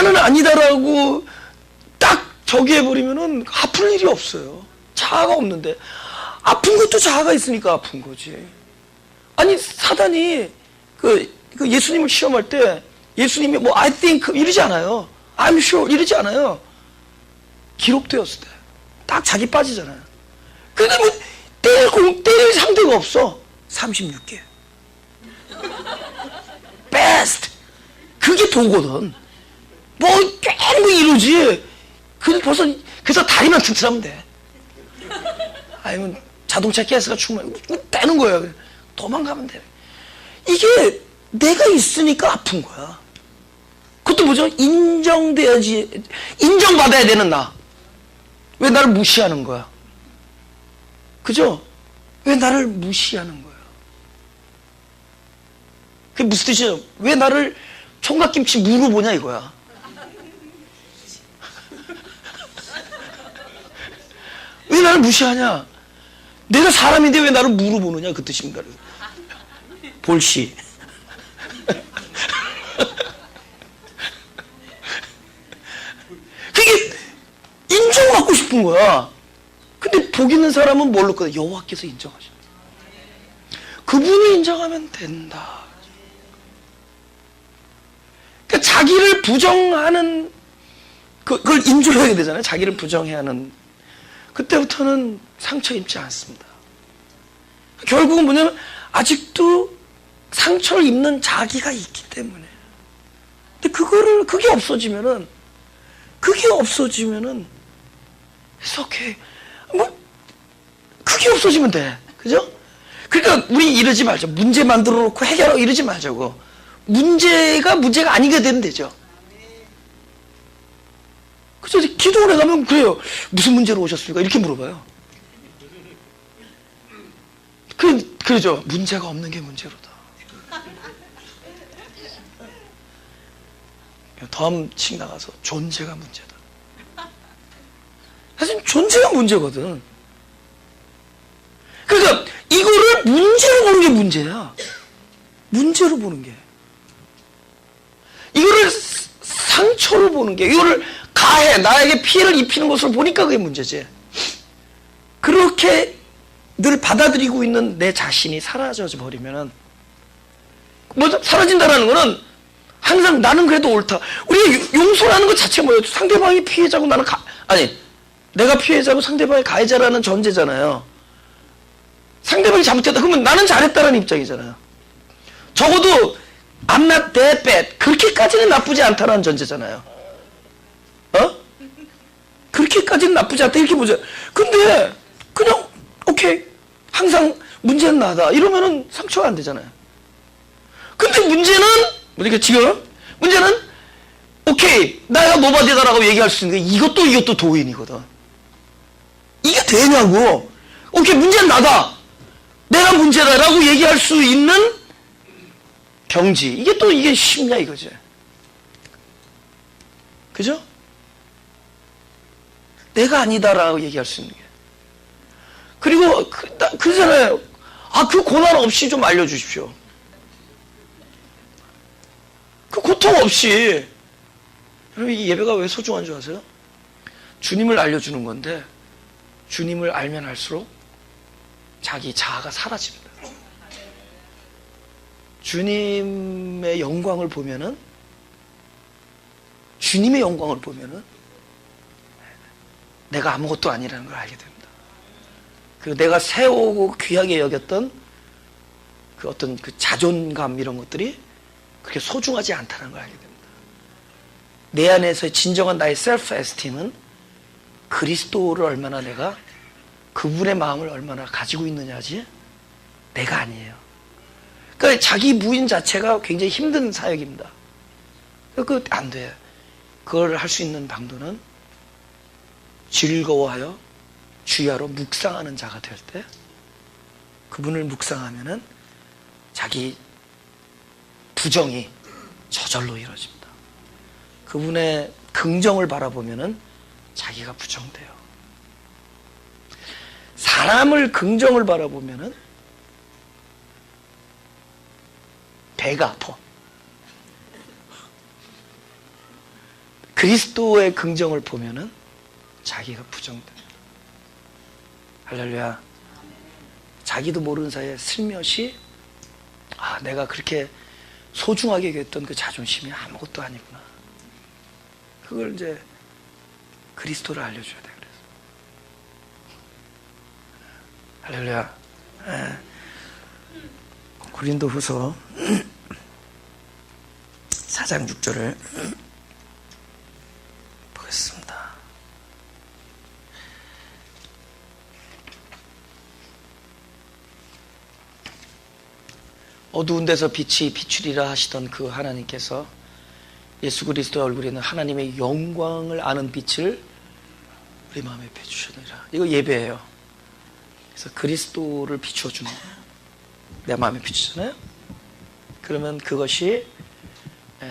나는 아니다라고 딱 저기 해버리면은 아플 일이 없어요. 자아가 없는데. 아픈 것도 자아가 있으니까 아픈 거지. 아니, 사단이 그 예수님을 시험할 때 예수님이 뭐 I think 이러지 않아요. I'm sure 이러지 않아요. 기록되었을 때 딱 자기 빠지잖아요. 근데 뭐 때릴 상대가 없어. 36개. 베스트. 그게 도거든. 뭐 깽고 이러지. 그래서 다리만 튼튼하면 돼. 아니면 자동차 가스가 충분히 떼는 거야. 도망가면 돼. 이게 내가 있으니까 아픈 거야. 그것도 뭐죠? 인정돼야지. 인정받아야 되는 나. 왜 나를 무시하는 거야? 그죠? 왜 나를 무시하는 거야? 그게 무슨 뜻이야? 왜 나를 총각김치 무로 보냐 이거야. 왜 나를 무시하냐? 내가 사람인데 왜 나를 무로 보느냐 그 뜻입니다. 볼시. 그게 인정받고 싶은 거야. 근데 복 있는 사람은 뭘로 거야? 여호와께서 인정하셔. 그분이 인정하면 된다. 그러니까 자기를 부정하는 그걸 인정해야 되잖아요. 자기를 부정해야 하는. 그때부터는 상처 입지 않습니다. 결국은 뭐냐면 아직도 상처를 입는 자기가 있기 때문에. 근데 그게 없어지면은 it's okay. 뭐 그게 없어지면 돼. 그죠? 그러니까 우리 이러지 말자. 문제 만들어 놓고 해결하고 이러지 말자고. 문제가 아니게 되면 되죠. 그죠? 기도원에 가면 그래요. 무슨 문제로 오셨습니까? 이렇게 물어봐요. 그러죠. 문제가 없는 게 문제로다. 다음 층 나가서 존재가 문제다. 사실 존재가 문제거든. 그러니까 이거를 문제로 보는 게 문제야. 문제로 보는 게. 이거를 상처로 보는 게, 이거를 가해, 나에게 피해를 입히는 것을 보니까 그게 문제지. 그렇게 늘 받아들이고 있는 내 자신이 사라져 버리면은, 사라진다라는 거는 항상 나는 그래도 옳다. 우리가 용서라는 것 자체가 뭐예요? 상대방이 피해자고 내가 피해자고 상대방이 가해자라는 전제잖아요. 상대방이 잘못했다. 그러면 나는 잘했다라는 입장이잖아요. 적어도 I'm not that bad. 그렇게까지는 나쁘지 않다라는 전제잖아요. 그렇게까지는 나쁘지 않다. 이렇게 보자. 근데 그냥 오케이. 항상 문제는 나다. 이러면은 상처가 안 되잖아요. 근데 문제는 문제는 오케이. 나가 노바디다라고 얘기할 수 있는 게 이것도 도인이거든. 이게 되냐고. 오케이. 문제는 나다. 내가 문제다라고 얘기할 수 있는 경지. 이게 쉽냐 이거지. 그죠? 내가 아니다라고 얘기할 수 있는 게. 그리고 그러잖아요. 그 고난 없이 좀 알려주십시오. 그 고통 없이. 여러분, 이 예배가 왜 소중한 줄 아세요? 주님을 알려주는 건데 주님을 알면 알수록 자기 자아가 사라집니다. 주님의 영광을 보면은 내가 아무것도 아니라는 걸 알게 됩니다. 그리고 내가 세우고 귀하게 여겼던 그 어떤 그 자존감 이런 것들이 그렇게 소중하지 않다는 걸 알게 됩니다. 내 안에서의 진정한 나의 셀프 에스팀은 그리스도를 얼마나 내가 그분의 마음을 얼마나 가지고 있느냐지 내가 아니에요. 그러니까 자기 부인 자체가 굉장히 힘든 사역입니다. 그 안 돼. 그걸 할 수 있는 방도는 즐거워하여 주야로 묵상하는 자가 될 때 그분을 묵상하면은 자기 부정이 저절로 이루어집니다. 그분의 긍정을 바라보면은 자기가 부정돼요. 사람을 긍정을 바라보면은 배가 아파. 그리스도의 긍정을 보면은 자기가 부정됩니다. 할렐루야. 자기도 모르는 사이에 슬며시 내가 그렇게 소중하게 여겼던 그 자존심이 아무것도 아니구나. 그걸 이제 그리스도를 알려줘야 돼. 그래서 할렐루야. 고린도후서 4장 6절을 보겠습니다. 어두운 데서 빛이 비추리라 하시던 그 하나님께서 예수 그리스도의 얼굴에 있는 하나님의 영광을 아는 빛을 우리 마음에 비추셨느니라. 이거 예배예요. 그래서 그리스도를 비추어주는 내 마음에 비추잖아요. 그러면 그것이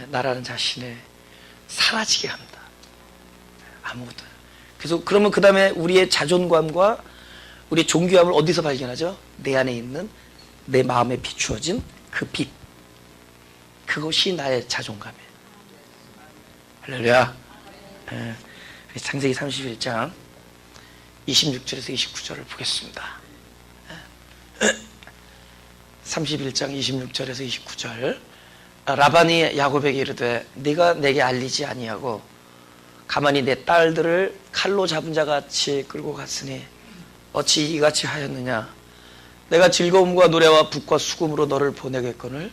나라는 자신에 사라지게 합니다. 아무것도. 그래서 그러면 그 다음에 우리의 자존감과 우리의 존귀함을 어디서 발견하죠? 내 안에 있는 내 마음에 비추어진 그 빛. 그것이 나의 자존감이에요. 할렐루야. 창세기 31장 26절에서 29절을 보겠습니다. 31장 26절에서 29절. 라반이 야곱에게 이르되 네가 내게 알리지 아니하고 가만히 내 딸들을 칼로 잡은 자 같이 끌고 갔으니 어찌 이같이 하였느냐. 내가 즐거움과 노래와 북과 수금으로 너를 보내겠거늘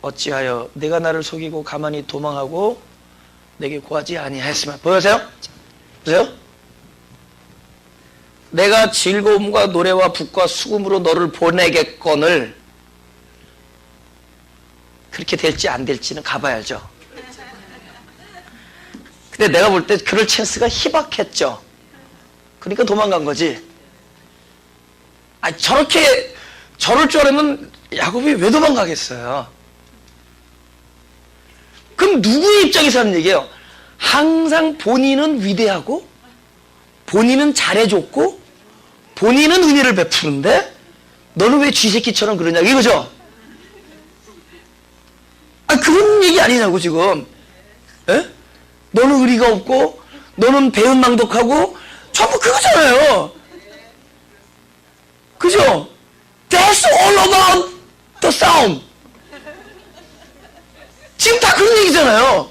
어찌하여 네가 나를 속이고 가만히 도망하고 내게 구하지 아니하였으면. 보여세요? 보세요? 내가 즐거움과 노래와 북과 수금으로 너를 보내겠거늘. 그렇게 될지 안 될지는 가봐야죠. 근데 내가 볼 때 그럴 찬스가 희박했죠. 그러니까 도망간 거지. 저렇게 저럴 줄 알았으면 야곱이 왜 도망가겠어요? 그럼 누구의 입장에서 하는 얘기예요? 항상 본인은 위대하고 본인은 잘해줬고 본인은 은혜를 베푸는데 너는 왜 쥐새끼처럼 그러냐 이거죠? 그런 얘기 아니냐고 지금. 에? 너는 의리가 없고 너는 배은망덕하고 전부 그거잖아요. 그죠? That's all about the sound. 지금 다 그런 얘기잖아요.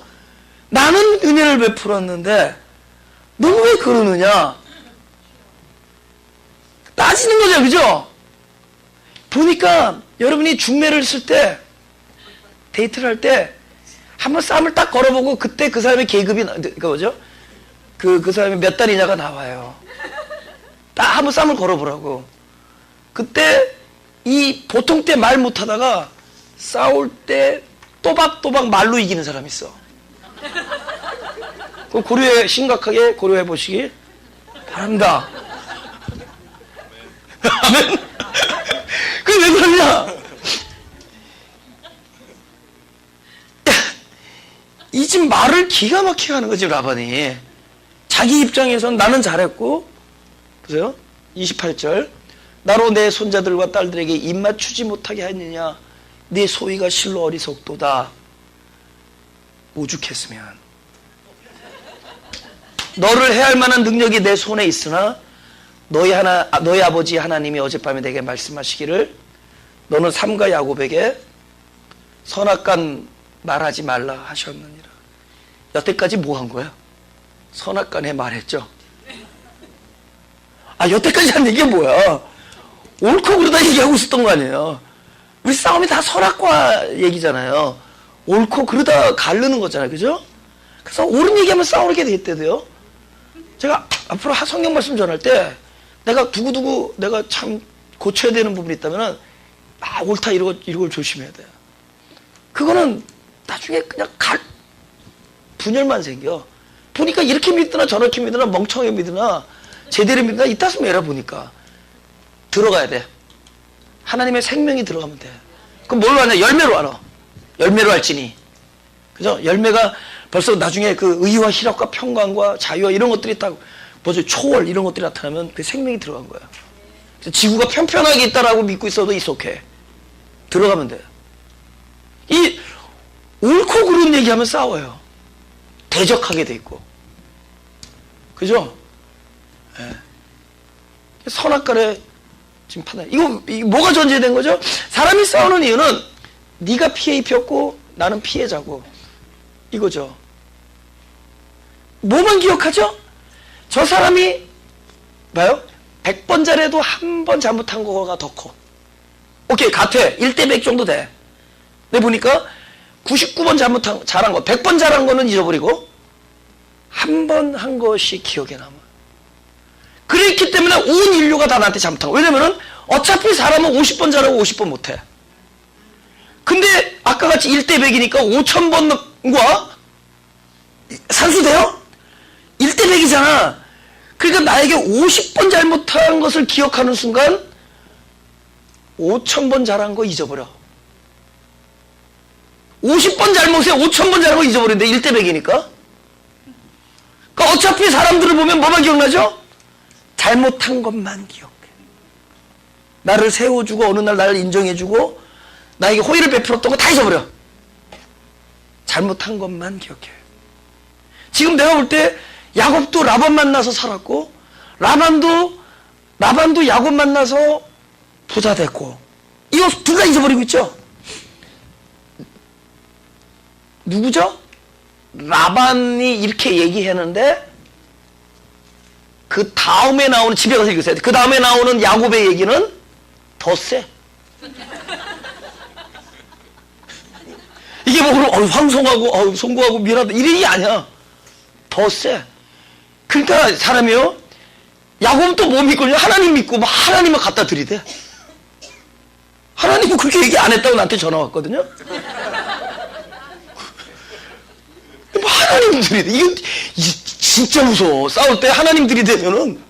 나는 은혜를 베풀었는데 너는 왜 그러느냐? 따지는 거죠, 그죠? 보니까 여러분이 중매를 쓸 때, 데이트를 할 때 한번 쌈을 딱 걸어보고 그때 그 사람의 계급이 그거죠? 그 사람이 몇 달이냐가 나와요. 딱 한번 쌈을 걸어보라고. 그때 이 보통 때 말 못하다가 싸울 때 또박또박 말로 이기는 사람이 있어. 그거 심각하게 고려해 보시기 바랍니다. 아멘. 그게 왜 그러냐? 이 집 말을 기가 막히게 하는 거지, 라반이. 자기 입장에서는 나는 잘했고, 보세요. 28절. 나로 내 손자들과 딸들에게 입맞추지 못하게 하느냐. 네 소위가 실로 어리석도다. 오죽했으면. 너를 해할 만한 능력이 내 손에 있으나 너희 아버지 하나님이 어젯밤에 내게 말씀하시기를 너는 삼가 야곱에게 선악간 말하지 말라 하셨느니라. 여태까지 뭐 한 거야? 선악간에 말했죠. 여태까지 한 얘기가 뭐야? 옳고 그르다 얘기하고 있었던 거 아니에요. 우리 싸움이 다 선악과 얘기잖아요. 옳고 그르다 가르는 거잖아요. 그죠? 그래서 옳은 얘기하면 싸우게 돼 있대도요. 제가 앞으로 성경 말씀 전할 때 내가 두고두고 내가 참 고쳐야 되는 부분이 있다면은 옳다 이걸 조심해야 돼요. 그거는 나중에 그냥 분열만 생겨. 보니까 이렇게 믿으나 저렇게 믿으나 멍청하게 믿으나 제대로 믿으나 이따스면 에라 보니까 들어가야 돼. 하나님의 생명이 들어가면 돼. 그럼 뭘로 하냐? 열매로 알아. 열매로 할지니. 그죠? 열매가 벌써 나중에 그 의와 희락과 평강과 자유와 이런 것들이 딱 뭐죠? 초월 이런 것들이 나타나면 그 생명이 들어간 거야. 지구가 편편하게 있다라고 믿고 있어도 이속해. 들어가면 돼. 이 옳고 그른 얘기하면 싸워요. 대적하게 돼 있고. 그죠? 예. 선악간에 지금 판단. 이거 뭐가 전제된 거죠? 사람이 싸우는 이유는 네가 피해 입혔고 나는 피해자고 이거죠. 뭐만 기억하죠? 저 사람이 봐요. 100번 잘해도 한 번 잘못한 거가 더 커. 오케이, 같아. 1대 100 정도 돼. 근데 보니까 99번 잘한 거, 100번 잘한 거는 잊어버리고 한 번 한 것이 기억에 남아. 그렇기 때문에 온 인류가 다 나한테 잘못한 거. 왜냐면은 어차피 사람은 50번 잘하고 50번 못해. 근데 아까 같이 1대 100이니까 5000번과 산수돼요? 1대 100이잖아. 그러니까 나에게 50번 잘못한 것을 기억하는 순간 5000번 잘한 거 잊어버려. 50번 잘못에 5000번 잘한 거 잊어버린대. 1대 100이니까. 그러니까 어차피 사람들을 보면 뭐만 기억나죠? 잘못한 것만 기억해. 나를 세워주고 어느 날 나를 인정해주고 나에게 호의를 베풀었던 거 다 잊어버려. 잘못한 것만 기억해. 지금 내가 볼 때 야곱도 라반 만나서 살았고 라반도 야곱 만나서 부자 됐고 이거 둘 다 잊어버리고 있죠. 누구죠? 라반이 이렇게 얘기했는데 그 다음에 나오는, 집에 가서 읽으세요. 그 다음에 나오는 야곱의 얘기는 더 세. 이게 뭐 그럼 황송하고 송구하고 미안하다 이런 게 아니야. 더 세. 그러니까 사람이요, 야곱은 또 뭐 믿거든요? 하나님 믿고 막 하나님을 갖다 들이대. 하나님은 그렇게 얘기 안 했다고 나한테 전화 왔거든요. 뭐 하나님 들이대. 이거 진짜 무서워. 싸울 때 하나님 들이대면은,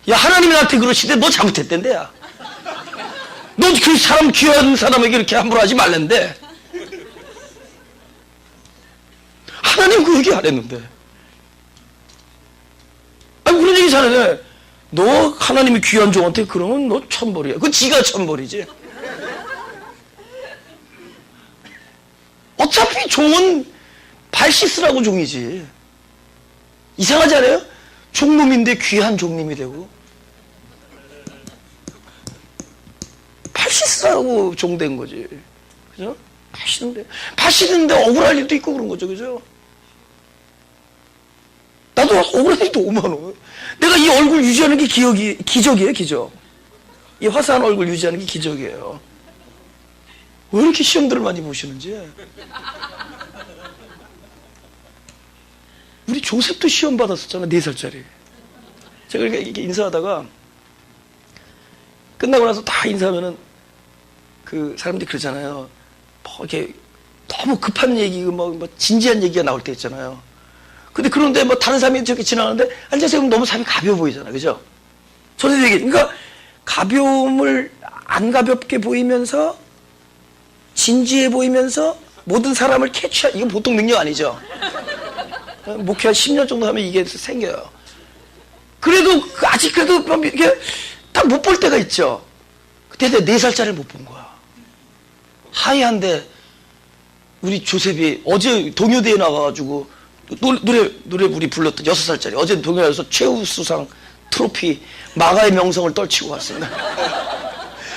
야, 하나님이 나한테 그러시대. 너 잘못했댄데, 야. 너 그 사람, 귀한 사람에게 이렇게 함부로 하지 말랬는데. 하나님 그 얘기 안 했는데. 아니, 그런 얘기 잘해. 너 하나님이 귀한 종한테 그러면 너 천벌이야. 그 지가 천벌이지. 어차피 종은 발 씻으라고 종이지. 이상하지 않아요? 종놈인데 귀한 종님이 되고 발 씻으라고 종된 거지. 그죠? 발 씻는데 억울할 일도 있고 그런 거죠. 그죠? 나도 억울한 일이 너무 많아. 내가 이 얼굴 유지하는 게 기적이에요, 기적. 이 화사한 얼굴 유지하는 게 기적이에요. 왜 이렇게 시험들을 많이 보시는지. 우리 조셉도 시험 받았었잖아, 4살짜리. 제가 이렇게 인사하다가 끝나고 나서 다 인사하면은 그 사람들이 그러잖아요. 뭐 이렇게 너무 급한 얘기, 뭐 진지한 얘기가 나올 때 있잖아요. 근데 그런데 뭐 다른 사람이 저렇게 지나가는데 앉아서 너무 사람이 가벼워 보이잖아. 그죠? 저는 얘기, 그러니까 가벼움을 안 가볍게 보이면서 진지해 보이면서 모든 사람을 캐치하, 이건 보통 능력 아니죠. 목회 한 10년 정도 하면 이게 생겨요. 그래도 아직 그래도 이렇게 딱 못 볼 때가 있죠. 그때 내가 4살짜리를 못 본 거야. 하이한데 우리 조셉이 어제 동요대회 나가가지고 노래 우리 불렀던 6살짜리 어제 동요대회에서 최우수상 트로피 마가의 명성을 떨치고 왔습니다.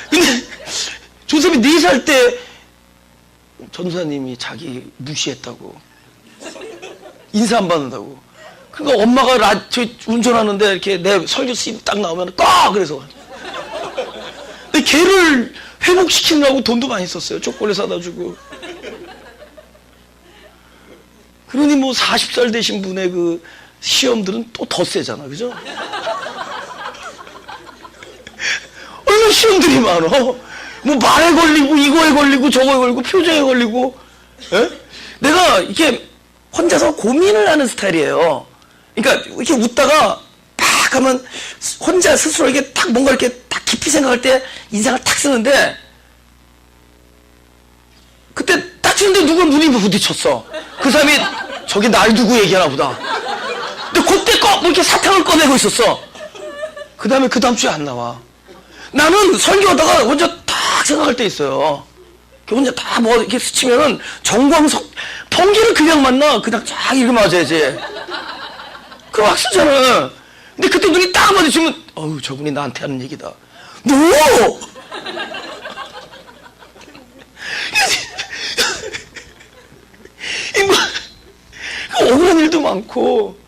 근데 조셉이 4살 때 전사님이 자기 무시했다고, 인사 안 받는다고. 그러니까 엄마가 운전하는데 이렇게 내 설교 씬 딱 나오면 꺼! 그래서. 근데 걔를 회복시키려고 돈도 많이 썼어요. 초콜릿 사다 주고. 그러니 뭐 40살 되신 분의 그 시험들은 또 더 세잖아. 그죠? 얼마나 시험들이 많아. 뭐 말에 걸리고 이거에 걸리고 저거에 걸리고 표정에 걸리고. 에? 내가 이렇게 혼자서 고민을 하는 스타일이에요. 그러니까 이렇게 웃다가 딱 하면 혼자 스스로 이렇게 딱 뭔가 이렇게 딱 깊이 생각할 때 인상을 탁 쓰는데, 그때 딱 쓰는데 누가 눈이 부딪혔어. 그 사람이 저기 날 두고 얘기하나 보다. 근데 그때 뭐 이렇게 사탕을 꺼내고 있었어. 그 다음에 그 다음 주에 안 나와. 나는 설교하다가 혼자 딱 생각할 때 있어요. 혼자 다 뭐 이렇게 스치면은 정광석 번개를 그냥 만나. 그냥 쫙 이렇게 맞아야지. 그 막 쓰잖아. 근데 그때 눈이 딱 마주치면, 어우, 저분이 나한테 하는 얘기다. 뭐? 억울한 일도 많고,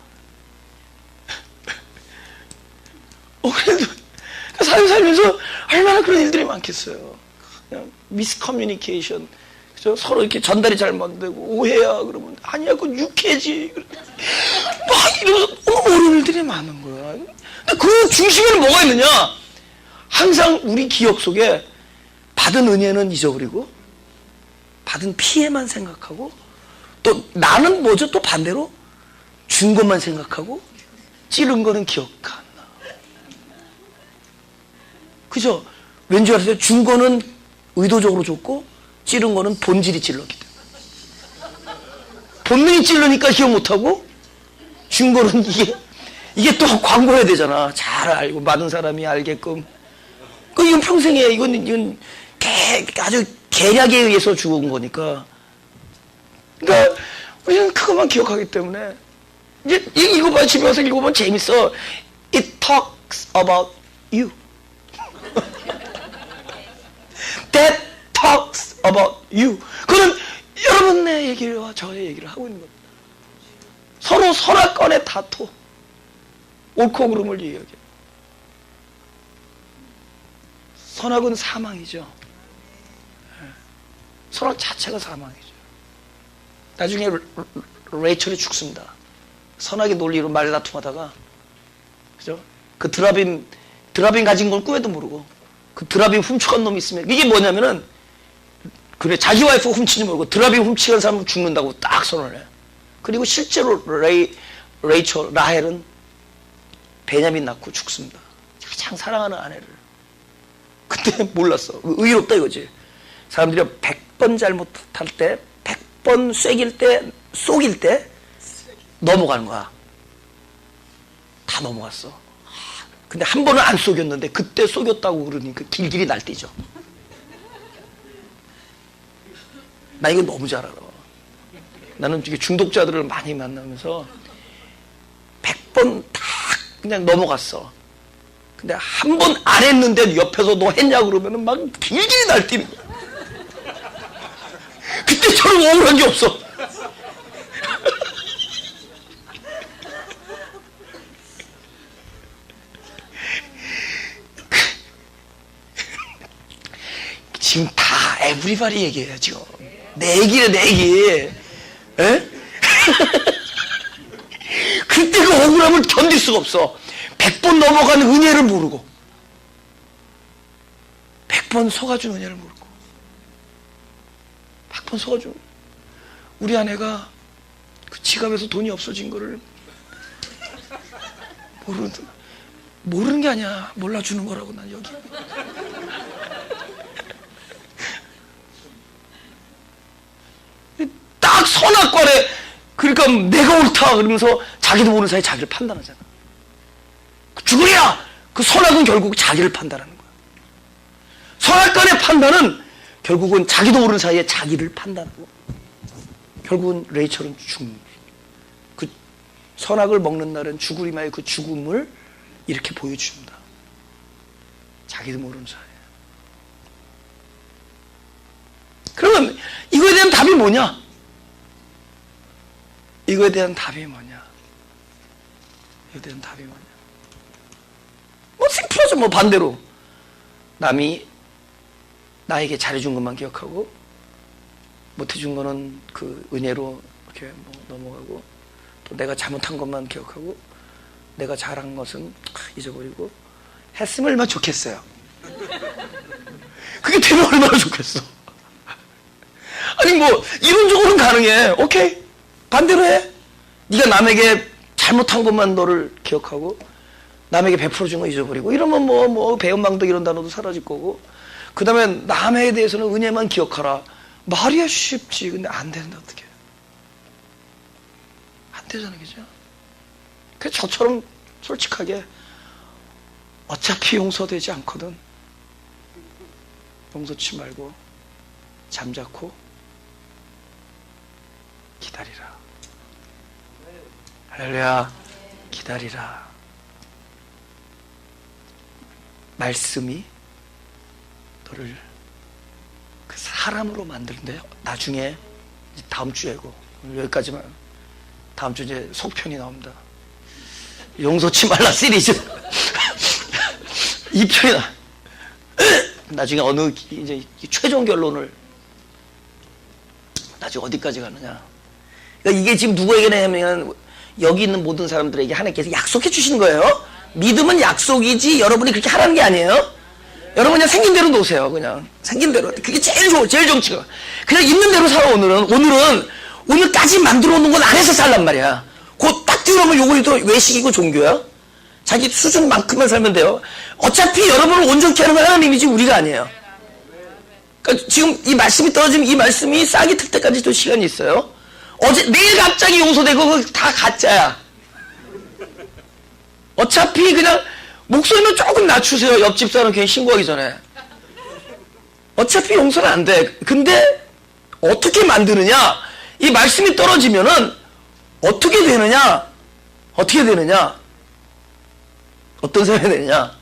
삶 살면서 얼마나 그런 일들이 많겠어요. 그냥 미스커뮤니케이션. 그죠? 서로 이렇게 전달이 잘 안 되고, 오해야. 그러면, 아니야, 그건 육해지. 막 이러면서 어려운 일들이 많은 거야. 근데 그 중심에는 뭐가 있느냐? 항상 우리 기억 속에 받은 은혜는 잊어버리고, 받은 피해만 생각하고, 또 나는 뭐죠? 또 반대로 준 것만 생각하고, 찌른 거는 기억 안 나. 그죠? 왠지 알아요? 준 거는 의도적으로 줬고, 찌른 거는 본질이 찔렀기 때문에. 본능이 찔르니까 기억 못하고, 준 거는 이게 또 광고해야 되잖아. 잘 알고, 많은 사람이 알게끔. 이건 평생에, 이건 아주 계략에 의해서 죽은 거니까. 그러니까, 우리는 그것만 기억하기 때문에. 이제 읽어봐, 집에 와서 읽어보면 재밌어. It talks about you. That talks about you. 그는 여러분의 얘기와 저의 얘기를 하고 있는 겁니다. 서로 선악간의 다투, 옳고 그름을 이야기해. 선악은 사망이죠. 선악 자체가 사망이죠. 나중에 레이첼이 죽습니다. 선악의 논리로 말다툼하다가, 그죠? 그 드라빔 가진 건 꿈에도 모르고, 그 드라빔 훔쳐간 놈이 있으면, 이게 뭐냐면은, 그래, 자기 와이프가 훔치지 모르고 드라빔 훔치는 사람은 죽는다고 딱 선언을 해. 그리고 실제로 라헬은 베냐민 낳고 죽습니다. 가장 사랑하는 아내를. 그때 몰랐어. 의롭다 이거지. 사람들이 100번 잘못할 때, 100번 속일 때 넘어가는 거야. 다 넘어갔어. 근데 한 번은 안 속였는데 그때 속였다고 그러니까 길길이 날뛰죠. 나 이거 너무 잘 알아. 나는 중독자들을 많이 만나면서 100번 다 그냥 넘어갔어. 근데 한 번 안 했는데 옆에서 너 했냐 그러면은 막 길길이 날뛰는 거야. 그때처럼 억울한 게 없어. 지금 다 에브리바디 얘기해요 지금. 내 얘기래 내 얘기. 에? 그때 그 억울함을 견딜 수가 없어. 100번 넘어간 은혜를 모르고, 100번 속아준 은혜를 모르고, 100번 속아준. 우리 아내가 그 지갑에서 돈이 없어진 거를 모르는 게 아니야. 몰라주는 거라고. 난 여기 딱 선악관에, 그러니까 내가 옳다 그러면서 자기도 모르는 사이에 자기를 판단하잖아. 죽으랴! 그 선악은 결국 자기를 판단하는 거야. 선악간의 판단은 결국은 자기도 모르는 사이에 자기를 판단하고, 결국은 레이첼은 그 선악을 먹는 날은 죽으리마의 그 죽음을 이렇게 보여줍니다. 자기도 모르는 사이에. 그러면 이거에 대한 답이 뭐냐? 이거에 대한 답이 뭐냐? 이거에 대한 답이 뭐냐? 뭐 심플하죠. 뭐 반대로 남이 나에게 잘해준 것만 기억하고 못해준 거는 그 은혜로 이렇게 뭐 넘어가고, 또 내가 잘못한 것만 기억하고 내가 잘한 것은 잊어버리고 했으면 얼마나 좋겠어요. 그게 되면 얼마나 좋겠어. 아니 뭐 이론적으로는 가능해. 오케이, 반대로 해. 네가 남에게 잘못한 것만 너를 기억하고 남에게 베풀어준 거 잊어버리고 이러면 뭐 배은망덕 이런 단어도 사라질 거고, 그 다음에 남에 대해서는 은혜만 기억하라. 말이야 쉽지. 근데 안 되는데 어떡해. 안 되잖아, 그죠? 그래서 저처럼 솔직하게 어차피 용서되지 않거든. 용서치 말고 잠자코 기다리라. 할렐루야. 기다리라. 말씀이 너를 그 사람으로 만드는데, 나중에 다음 주에고 여기까지만, 다음 주 이제 속편이 나옵니다. 용서치 말라 시리즈 2편이다. 나중에 어느 이제 최종 결론을 나중에 어디까지 가느냐. 그러니까 이게 지금 누구에게냐면 여기 있는 모든 사람들에게 하나님께서 약속해 주시는 거예요. 믿음은 약속이지 여러분이 그렇게 하라는 게 아니에요. 여러분 그냥 생긴 대로 놓으세요. 그냥 생긴 대로. 그게 제일 좋아. 제일 정치가. 그냥 있는 대로 살아. 오늘은 오늘까지 만들어 놓은 건 안에서 살란 말이야. 곧 딱 들어오면 요거 또 외식이고 종교야. 자기 수준만큼만 살면 돼요. 어차피 여러분을 온전케 하는 건 하나님이지 우리가 아니에요. 그러니까 지금 이 말씀이 떨어지면 이 말씀이 싹이 틀 때까지도 시간이 있어요. 내일 갑자기 용서되고 그거 다 가짜야. 어차피 그냥 목소리는 조금 낮추세요. 옆집 사람 괜히 신고하기 전에. 어차피 용서는 안 돼. 근데 어떻게 만드느냐? 이 말씀이 떨어지면은 어떻게 되느냐? 어떻게 되느냐? 어떤 생각이 되느냐?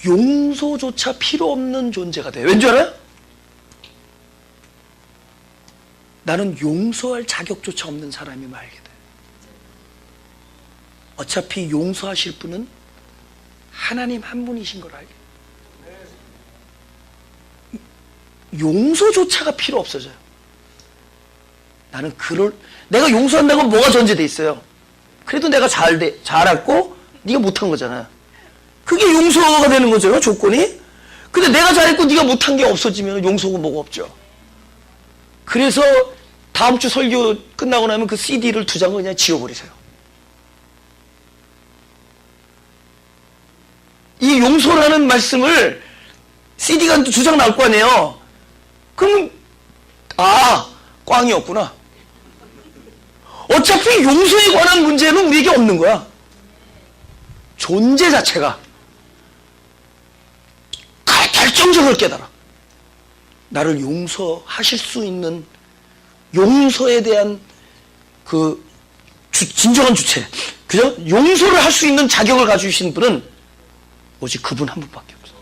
용서조차 필요 없는 존재가 돼. 왠지 알아요? 나는 용서할 자격조차 없는 사람임을 알게 돼. 어차피 용서하실 분은 하나님 한 분이신 걸 알게 돼. 용서조차가 필요 없어져요. 나는 내가 용서한다고 뭐가 전제돼 있어요? 그래도 내가 잘했고 네가 못한 거잖아. 그게 용서가 되는 거죠, 조건이. 근데 내가 잘했고 네가 못한 게 없어지면 용서가 뭐가 없죠. 그래서 다음 주 설교 끝나고 나면 그 CD를 2장을 그냥 지워버리세요. 이 용서라는 말씀을 CD가 2장 나올 거 아니에요. 그럼 꽝이었구나. 어차피 용서에 관한 문제는 우리에게 없는 거야. 존재 자체가 결정적으로 깨달아. 나를 용서하실 수 있는 용서에 대한 그 진정한 주체, 그죠? 용서를 할 수 있는 자격을 가지신 분은 오직 그분 한 분밖에 없어.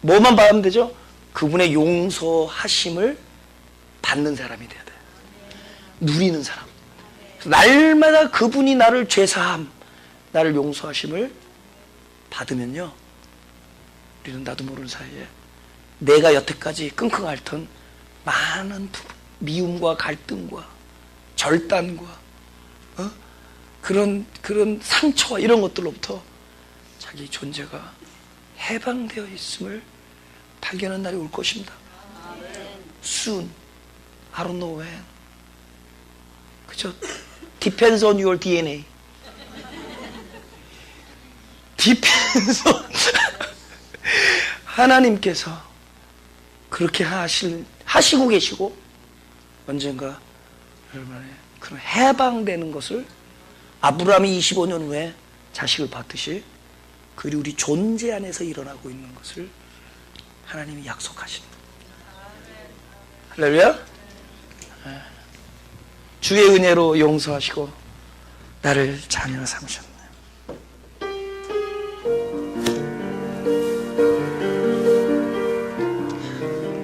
뭐만 받으면 되죠? 그분의 용서하심을 받는 사람이 돼야 돼. 누리는 사람. 날마다 그분이 나를 죄사함, 나를 용서하심을 받으면요, 우리는 나도 모르는 사이에 내가 여태까지 끙끙 앓던 많은 미움과 갈등과 절단과 그런 상처와 이런 것들로부터 자기 존재가 해방되어 있음을 발견한 날이 올 것입니다. Soon. I don't know when. 그죠? Depends on your DNA. Depends on 하나님께서 그렇게 하시고 계시고 언젠가 여러분의 그런 해방되는 것을 아브라함이 25년 후에 자식을 받듯이 그리 우리 존재 안에서 일어나고 있는 것을 하나님이 약속하십니다. 할렐루야. 주의 은혜로 용서하시고 나를 자녀로 삼으셨네.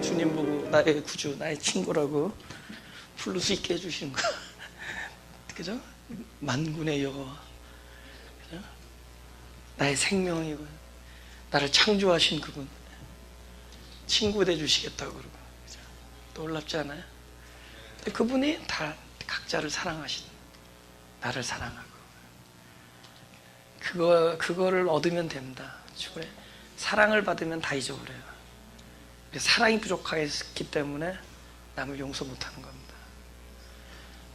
주님 보고 나의 구주, 나의 친구라고 부를 수 있게 해주시는 거. 그죠? 만군의 여호와, 나의 생명이고 나를 창조하신 그분, 친구 돼주시겠다고 그러고, 그죠? 놀랍지 않아요? 그분이 다 각자를 사랑하신, 나를 사랑하고, 그거를 얻으면 됩니다. 주의 사랑을 받으면 다 잊어버려요. 사랑이 부족했기 때문에 남을 용서 못하는 겁니다.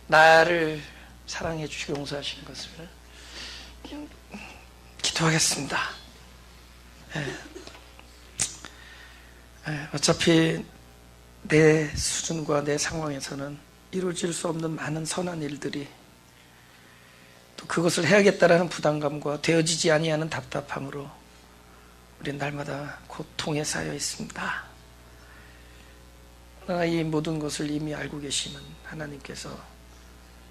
나를 사랑해 주시고 용서하신 것을 기도하겠습니다. 어차피 내 수준과 내 상황에서는 이루어질 수 없는 많은 선한 일들이, 또 그것을 해야겠다라는 부담감과 되어지지 아니하는 답답함으로 우리는 날마다 고통에 쌓여 있습니다. 그러나 이 모든 것을 이미 알고 계시는 하나님께서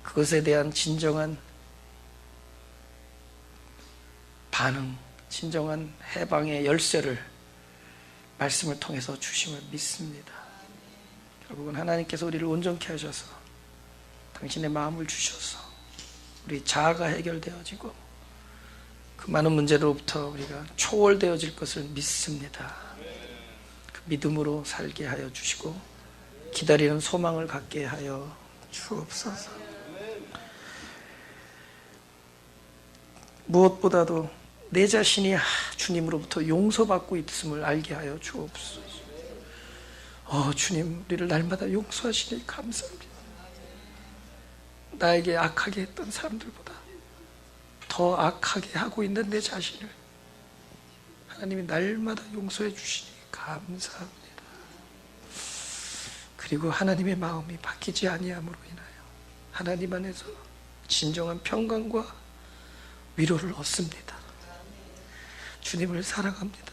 그것에 대한 진정한 반응, 진정한 해방의 열쇠를 말씀을 통해서 주심을 믿습니다. 결국은 하나님께서 우리를 온전케 하셔서 당신의 마음을 주셔서 우리 자아가 해결되어지고 그 많은 문제로부터 우리가 초월되어질 것을 믿습니다. 그 믿음으로 살게 하여 주시고 기다리는 소망을 갖게 하여 주옵소서. 무엇보다도 내 자신이 주님으로부터 용서받고 있음을 알게 하여 주옵소서. 주님, 우리를 날마다 용서하시니 감사합니다. 나에게 악하게 했던 사람들보다 더 악하게 하고 있는 내 자신을 하나님이 날마다 용서해 주시니 감사합니다. 그리고 하나님의 마음이 바뀌지 아니함으로 인하여 하나님 안에서 진정한 평강과 위로를 얻습니다. 주님을 사랑합니다.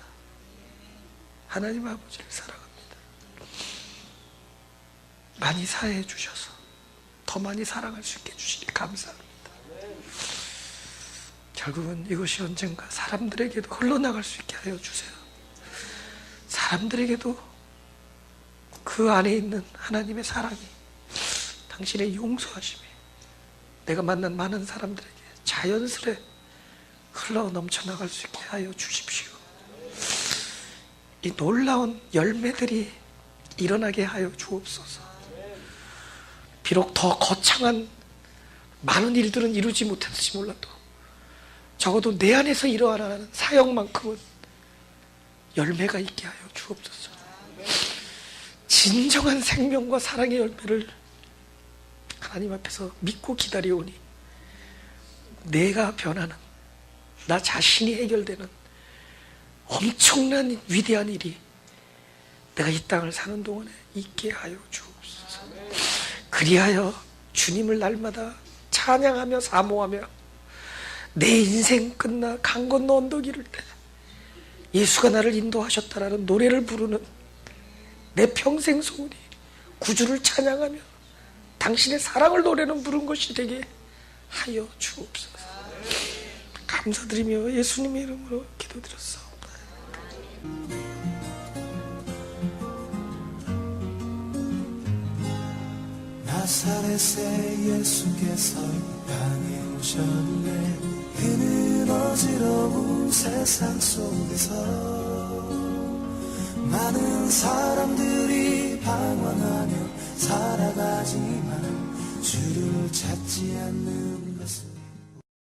하나님 아버지를 사랑합니다. 많이 사해해 주셔서 더 많이 사랑할 수 있게 해주시니 감사합니다. 결국은 이것이 언젠가 사람들에게도 흘러나갈 수 있게 하여 주세요. 사람들에게도 그 안에 있는 하나님의 사랑이, 당신의 용서하심이 내가 만난 많은 사람들에게 자연스레 흘러 넘쳐나갈 수 있게 하여 주십시오. 이 놀라운 열매들이 일어나게 하여 주옵소서. 비록 더 거창한 많은 일들은 이루지 못했을지 몰라도 적어도 내 안에서 일어나는 사역만큼은 열매가 있게 하여 주옵소서. 진정한 생명과 사랑의 열매를 하나님 앞에서 믿고 기다려오니 내가 변하는, 나 자신이 해결되는 엄청난 위대한 일이 내가 이 땅을 사는 동안에 있게 하여 주옵소서. 그리하여 주님을 날마다 찬양하며 사모하며 내 인생 끝나 강 건너 언덕 이를 때 예수가 나를 인도하셨다라는 노래를 부르는 내 평생 소원이 구주를 찬양하며 당신의 사랑을 노래는 부른 것이 되게 하여 주옵소서. 감사드리며 예수님의 이름으로 기도드렸사옵나다. 나사렛의 예수께서 이 땅에 오셨네. 그는 어지러운 세상 속에서 많은 사람들이 방황하며 살아가지만 주를 찾지 않는